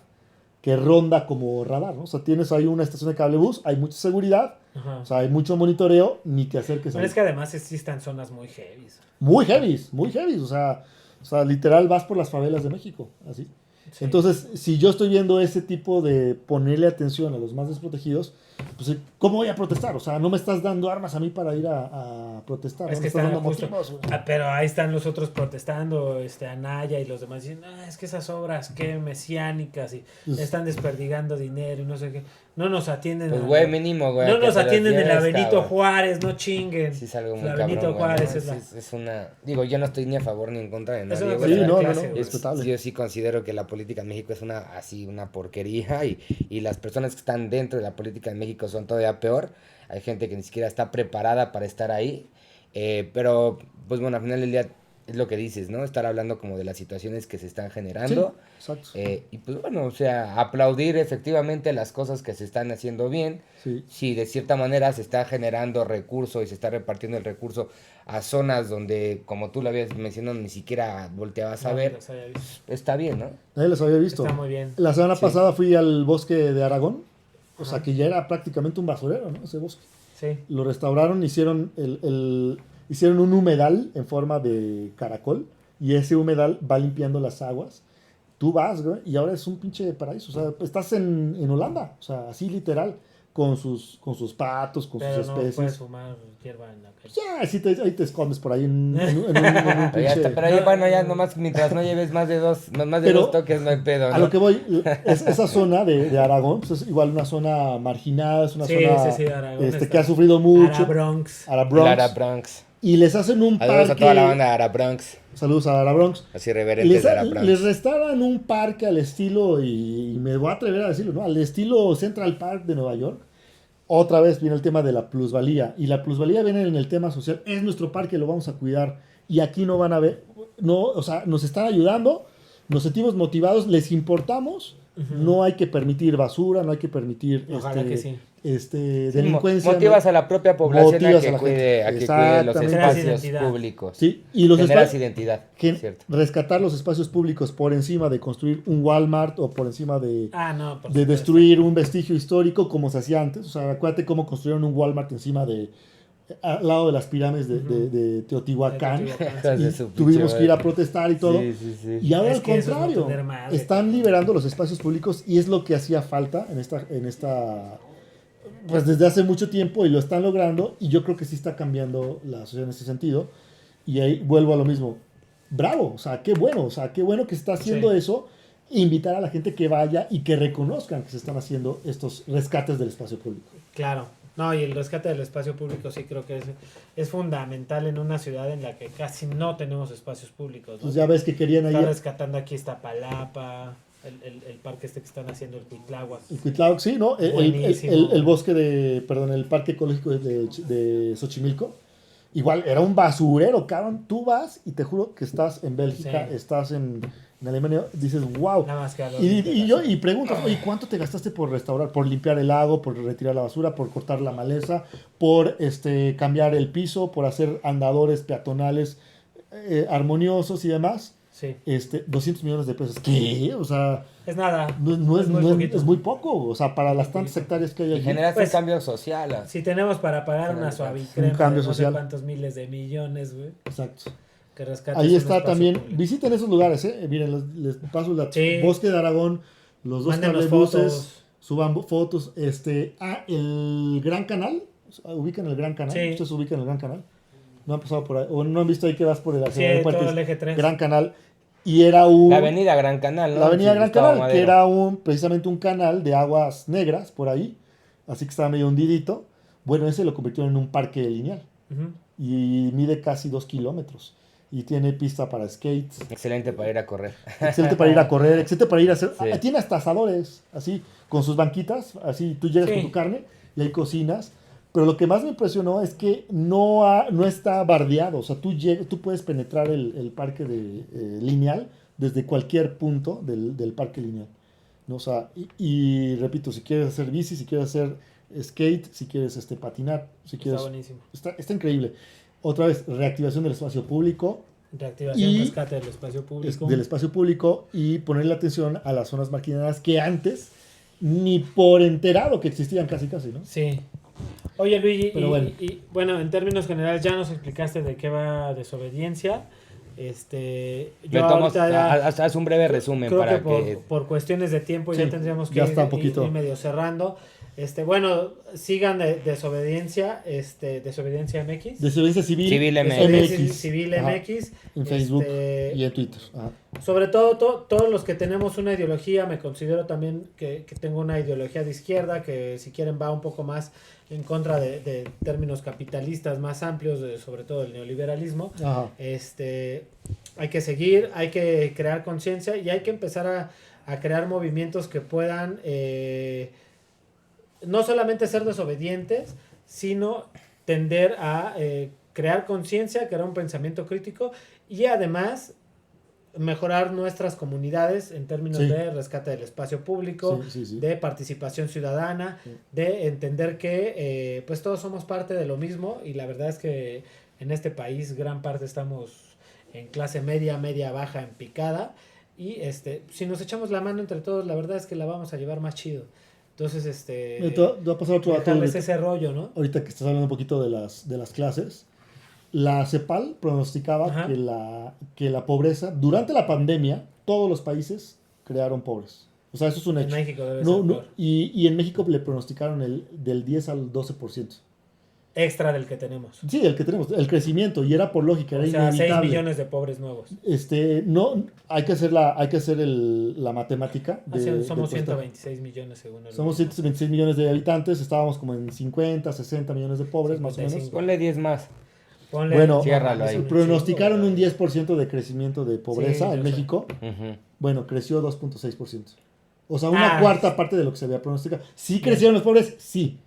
que ronda como radar, ¿no? O sea, tienes ahí una estación de cablebús, hay mucha seguridad, Ajá. o sea, hay mucho monitoreo, ni te acerques Pero ahí. es que además existen zonas muy heavy. Muy heavy, o sea, literal vas por las favelas de México, así. Sí. Entonces, si yo estoy viendo ese tipo de ponerle atención a los más desprotegidos, pues, ¿cómo voy a protestar? O sea, no me estás dando armas a mí para ir a protestar. Es no que me estás están dando justo, motivos, güey. pero ahí están los otros protestando, Anaya y los demás dicen, es que esas obras, qué mesiánicas y Pues- están desperdigando dinero y no sé qué. No nos atienden. Pues, a- güey, mínimo, güey. no a que nos te los atienden en la lleves, Benito cabrón. Juárez, no chinguen. Sí, es algo muy La cabrón, Benito güey, Juárez ¿no? es la... Es una... Digo, yo no estoy ni a favor ni en contra de Es nadie, una güey. Sí, cuestión de no, clase, no, güey. respetable. Yo sí considero que la política en México es una porquería y las personas que están dentro de la política en México son todavía peor. Hay gente que ni siquiera está preparada para estar ahí. Pero, pues bueno, al final del día es lo que dices, ¿no? Estar hablando como de las situaciones que se están generando. Sí, exacto. Y pues bueno, o sea, aplaudir efectivamente las cosas que se están haciendo bien. Sí. Si de cierta manera se está generando recurso y se está repartiendo el recurso a zonas donde, como tú lo habías mencionado, ni siquiera volteabas a No, ver, los había visto. está bien, ¿no? Nadie los había visto. Está muy bien. La semana Sí. pasada fui al bosque de Aragón, o Ajá. sea que ya era prácticamente un basurero, ¿no? Ese bosque. Sí. Lo restauraron, hicieron hicieron un humedal en forma de caracol y ese humedal va limpiando las aguas. Tú vas, güey, y ahora es un pinche paraíso. O sea, estás en Holanda, o sea, así literal, con sus patos, con Pero sus no puedes especies. fumar hierba en la calle. Ya, así ahí te escondes por ahí en un Pero ya pinche... está, pero ya, bueno, ya nomás mientras no lleves más de dos Pero toques, no hay pedo, A ¿no? lo que voy, esa zona de Aragón pues es igual una zona marginada, es una Sí, zona sí, Aragón está. que ha sufrido mucho. Ara Bronx. Ara Bronx. Lara Bronx. Y les hacen un Saludos parque. a toda la banda de Ara Bronx. Saludos a Ara Bronx. Así reverentes de Ara Bronx. Les restauran un parque al estilo, y me voy a atrever a decirlo, ¿no? Al estilo Central Park de Nueva York. Otra vez viene el tema de la plusvalía. Y la plusvalía viene en el tema social. Es nuestro parque, lo vamos a cuidar. Y aquí no van a ver. No, o sea, nos están ayudando. Nos sentimos motivados. Les importamos. No hay que permitir basura. No hay que permitir Ojalá que sí. delincuencia. Motivas ¿no? a la propia población Motivas a a la que gente. cuide los Exactamente. Generas espacios identidad. públicos. Sí, y los Generas espacios. identidad, Que cierto. rescatar los espacios públicos por encima de construir un Walmart o por encima de Ah, no, por de supuesto. destruir un vestigio histórico como se hacía antes. O sea, acuérdate cómo construyeron un Walmart encima al lado de las pirámides de Teotihuacán. De Teotihuacán, Hijas Y de su pinche tuvimos que ir a madre. protestar y todo. Sí, sí, sí. Y ahora Es al que eso es no contrario, tener madre. están liberando los espacios públicos y es lo que hacía falta en esta pues desde hace mucho tiempo y lo están logrando y yo creo que sí está cambiando la sociedad en ese sentido. Y ahí vuelvo a lo mismo. Bravo, o sea, qué bueno que se está haciendo Sí. eso. Invitar a la gente que vaya y que reconozcan que se están haciendo estos rescates del espacio público. Claro. No, y el rescate del espacio público sí creo que es fundamental en una ciudad en la que casi no tenemos espacios públicos, ¿no? Pues ya ves que querían Está ahí rescatando aquí Iztapalapa, el parque que están haciendo, el Cuitláhuac. el Cuitláhuac, sí, ¿no? Buenísimo. El bosque el parque ecológico de Xochimilco. Igual, era un basurero, cabrón. Tú vas y te juro que estás en Bélgica, Sí. estás en Alemania, dices, wow. Nada más que a los Y preguntas, oye, ¿cuánto te gastaste por restaurar, por limpiar el lago, por retirar la basura, por cortar la maleza, por cambiar el piso, por hacer andadores peatonales armoniosos y demás? Sí. 200 millones de pesos. ¿Qué? O sea, Es nada. no es poquito. muy poco. O sea, para las tantas hectáreas que hay Y allí. generas Pues, un cambio social. Si tenemos para pagar una suavicrema Un cambio de no sé social. cuántos miles de millones, güey, Exacto. que rescates Ahí un está espacio también. público. Visiten esos lugares, ¿eh? Miren, les paso Sí. Bosque de Aragón, los dos Mándenos cablebuses, fotos. suban fotos. El Gran Canal. ¿Ubican el Gran Canal? Sí. ¿Ustedes ubican el Gran Canal? No han pasado por ahí. O no han visto ahí que vas por el Sí, aeropuerto. todo el eje 3. Gran Canal. Y era un. La avenida Gran Canal, ¿no? La avenida Sí, Gran Gustavo Canal, que Madero. era precisamente un canal de aguas negras por ahí, así que estaba medio hundidito. Bueno, ese lo convirtieron en un parque lineal Ujú. y mide casi 2 kilómetros y tiene pista para skates, Excelente para ir a correr. excelente para ir a correr, excelente para ir a hacer. Sí. Tiene hasta asadores, así, con sus banquitas, así tú llegas Sí. con tu carne y hay cocinas. Pero lo que más me impresionó es que no está bardeado, o sea, tú puedes penetrar el parque lineal desde cualquier punto del parque lineal, ¿no? O sea, y repito, si quieres hacer bici, si quieres hacer skate, si quieres patinar, si quieres... Está buenísimo. Está increíble. Otra vez, reactivación del espacio público, Reactivación, Y- rescate del espacio público. del espacio público y ponerle atención a las zonas marginadas que antes ni por enterado que existían casi, ¿no? Sí. Oye, Luigi, Pero bueno. bueno, en términos generales ya nos explicaste de qué va desobediencia. Yo Retomamos, ahorita ya haz un breve resumen creo para que que... por cuestiones de tiempo Sí, ya tendríamos que ya ir, está un poquito. ir medio cerrando. Bueno, sigan desobediencia, desobediencia MX. Desobediencia civil, Civil Desobediencia MX. Civil Ajá. MX. En Facebook Este, y en Twitter. Ajá. Sobre todo, todos los que tenemos una ideología, me considero también que tengo una ideología de izquierda, que si quieren va un poco más en contra de términos capitalistas más amplios, sobre todo el neoliberalismo. Ajá. Hay que seguir, hay que crear conciencia y hay que empezar a crear movimientos que puedan no solamente ser desobedientes, sino tender a crear conciencia, crear un pensamiento crítico y además mejorar nuestras comunidades en términos de rescate del espacio público, de participación ciudadana, de entender que pues todos somos parte de lo mismo y la verdad es que en este país gran parte estamos en clase media, media baja, en picada y si nos echamos la mano entre todos la verdad es que la vamos a llevar más chido. Entonces, te va a pasar otro dato ahorita, ese rollo, ¿no? Ahorita que estás hablando un poquito de las clases, la CEPAL pronosticaba que la pobreza, durante la pandemia, todos los países crearon pobres. O sea, eso es un hecho. En México debe ser peor. Y en México le pronosticaron del 10 al 12%. Extra del que tenemos. Sí, el que tenemos, el crecimiento, y era por lógica, era inevitable. 6 inevitable. millones de pobres nuevos. No, hay que hacer la matemática. Somos 126 millones según el Somos 126 millones de habitantes, estábamos como en 50, 60 millones de pobres, 55. Más o menos. Ponle 10 más. Bueno, ciérralo ahí. Pronosticaron un 10% de crecimiento de pobreza en México. Bueno, creció 2.6%. O sea, una cuarta parte de lo que se había pronosticado. ¿Sí crecieron los pobres? Sí.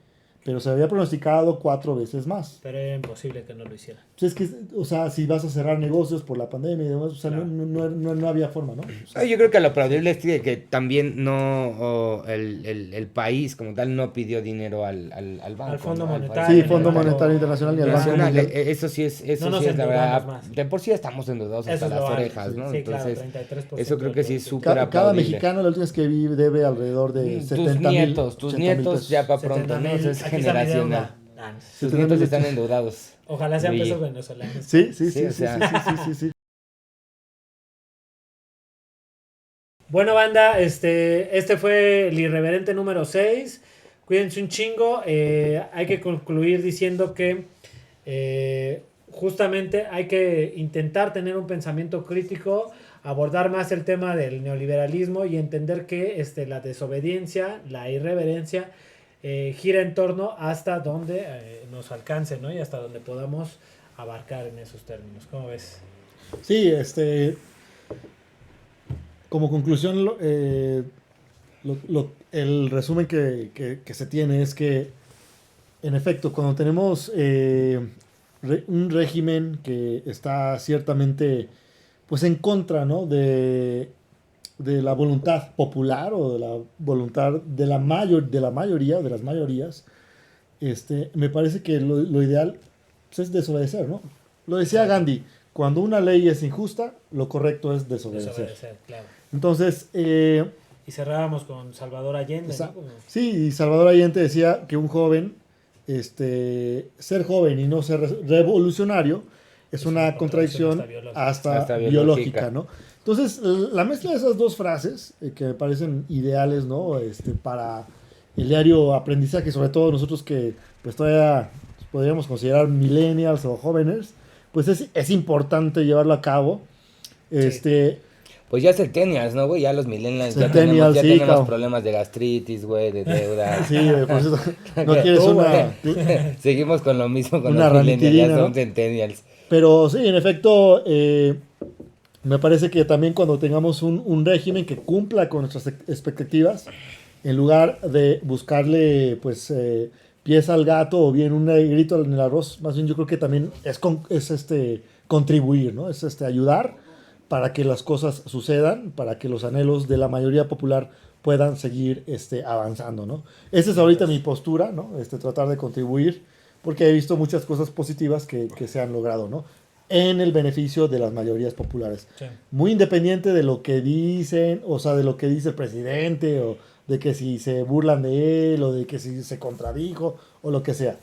Pero se había pronosticado 4 veces más. Pero era imposible que no lo hiciera. Pues es que, o sea, si vas a cerrar negocios por la pandemia y demás, o sea, claro. no había forma, ¿no? O sea, yo creo que lo aplaudible es que también el país como tal no pidió dinero al banco. Al Fondo ¿no? Monetario. Sí, Fondo Monetario Internacional y al Banco Mundial. Eso sí es la verdad. Más. De por sí estamos endeudados hasta las orejas, ¿no? Sí, entonces, claro, 33%. Eso creo que sí es súper aplaudible. Cada mexicano, la última vez que vi, debe alrededor de 70,000. Tus nietos ya para pronto, ¿no? Es generacional. Sus nietos están endeudados. Ojalá sean pesos venezolanos. Sí. Bueno, banda, este fue el irreverente número 6. Cuídense un chingo. Hay que concluir diciendo que justamente hay que intentar tener un pensamiento crítico, abordar más el tema del neoliberalismo y entender que la desobediencia, la irreverencia, gira en torno hasta donde nos alcance, ¿no? Y hasta donde podamos abarcar en esos términos. ¿Cómo ves? Sí, como conclusión, el resumen que se tiene es que, en efecto, cuando tenemos un régimen que está ciertamente pues en contra, ¿no? de la voluntad popular o de la voluntad de la mayoría, de las mayorías, me parece que lo ideal pues, es desobedecer, ¿no? Lo decía Gandhi, cuando una ley es injusta, lo correcto es desobedecer. Claro. Entonces... y cerrábamos con Salvador Allende, ¿no? Sí, y Salvador Allende decía que un joven, ser joven y no ser revolucionario es una contradicción hasta biológica, ¿no? Entonces, la mezcla de esas dos frases, que me parecen ideales, ¿no? Para el diario aprendizaje, sobre todo nosotros que pues todavía podríamos considerar millennials o jóvenes, pues es importante llevarlo a cabo. Sí. Pues ya centennials, ¿no, güey? Ya los millennials ya tenemos problemas de gastritis, güey, de deuda. Sí, por eso no quieres una... Seguimos con lo mismo con los millennials, ya son centennials. Pero sí, en efecto, me parece que también cuando tengamos un régimen que cumpla con nuestras expectativas, en lugar de buscarle, pues, pies al gato o bien un negrito en el arroz, más bien yo creo que también es contribuir, ¿no? Es ayudar para que las cosas sucedan, para que los anhelos de la mayoría popular puedan seguir avanzando, ¿no? Esa es ahorita mi postura, ¿no? Tratar de contribuir, porque he visto muchas cosas positivas que se han logrado, ¿no? En el beneficio de las mayorías populares. Sí. Muy independiente de lo que dicen, o sea, de lo que dice el presidente, o de que si se burlan de él, o de que si se contradijo, o lo que sea.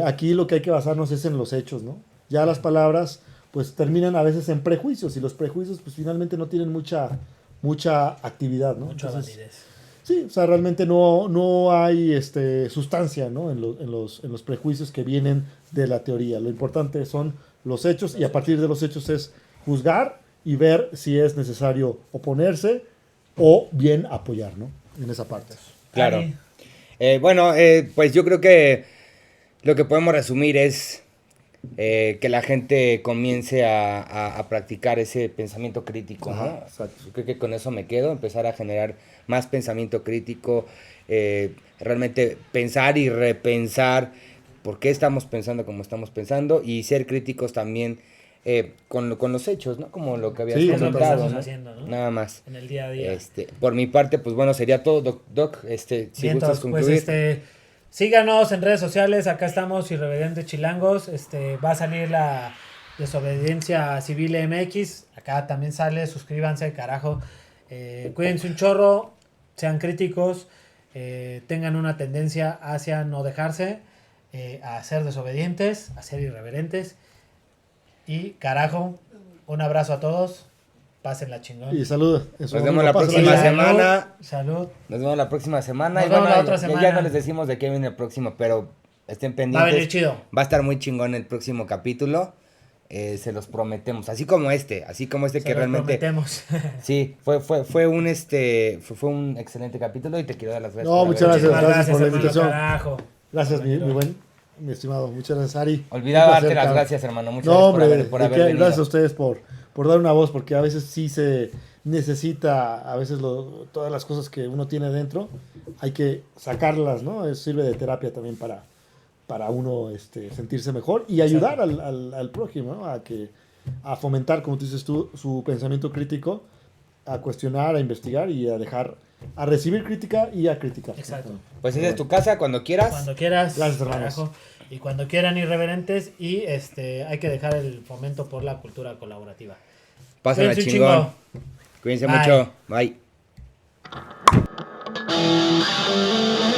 Aquí lo que hay que basarnos es en los hechos, ¿no? Ya las palabras pues terminan a veces en prejuicios, y los prejuicios pues finalmente no tienen mucha actividad, ¿no? Mucha validez. Sí, o sea, realmente no hay sustancia, ¿no? en los prejuicios que vienen de la teoría. Lo importante son los hechos, y a partir de los hechos es juzgar y ver si es necesario oponerse o bien apoyar, ¿no? En esa parte. Claro. Pues yo creo que lo que podemos resumir es que la gente comience a practicar ese pensamiento crítico, ¿no? Exacto. Yo creo que con eso me quedo, empezar a generar más pensamiento crítico, realmente pensar y repensar por qué estamos pensando como estamos pensando y ser críticos también con los hechos, ¿no? Como lo que habías Sí, es lo que comentado, estamos ¿no? haciendo, ¿no? Nada más. En el día a día. Por mi parte, pues bueno, sería todo, Doc. Si Vientos, gustas concluir. pues síganos en redes sociales, acá estamos Irreverentes Chilangos, va a salir la Desobediencia Civil MX, acá también sale, suscríbanse, carajo, cuídense un chorro, sean críticos, tengan una tendencia hacia no dejarse, a ser desobedientes, a ser irreverentes, y carajo, un abrazo a todos, pásenla chingón. Y saludos. Nos vemos la próxima Salud, semana. Salud. Nos vemos la próxima semana. Nos Y vemos bueno, la otra ya semana. no les decimos de qué viene el próximo, pero estén Va a pendientes. venir chido. Va a estar muy chingón el próximo capítulo. Se los prometemos. Así como este Se que los realmente. prometemos. Sí, fue un excelente capítulo y te quiero dar las gracias. No, por muchas haber gracias. venido. Gracias por la hermano, invitación. carajo. Gracias, mi estimado. Muchas gracias, Ari. Olvidaba Un darte placer, las cabrón. gracias, hermano. Muchas No, gracias hombre, por ¿de haber qué? venido. Gracias a ustedes por dar una voz, porque a veces sí se necesita, a veces todas las cosas que uno tiene dentro, hay que sacarlas, ¿no? Sirve de terapia también para uno sentirse mejor y ayudar al prójimo, ¿no? A fomentar, como tú dices tú, su pensamiento crítico, a cuestionar, a investigar y a recibir crítica y a criticar. Exacto. Pues esa es tu casa cuando quieras. Cuando quieras. Gracias, hermanos. Carajo. Y cuando quieran irreverentes. Y hay que dejar el fomento por la cultura colaborativa. Pásenla Cuídense un chingón. chingo. Cuídense Bye. mucho. Bye.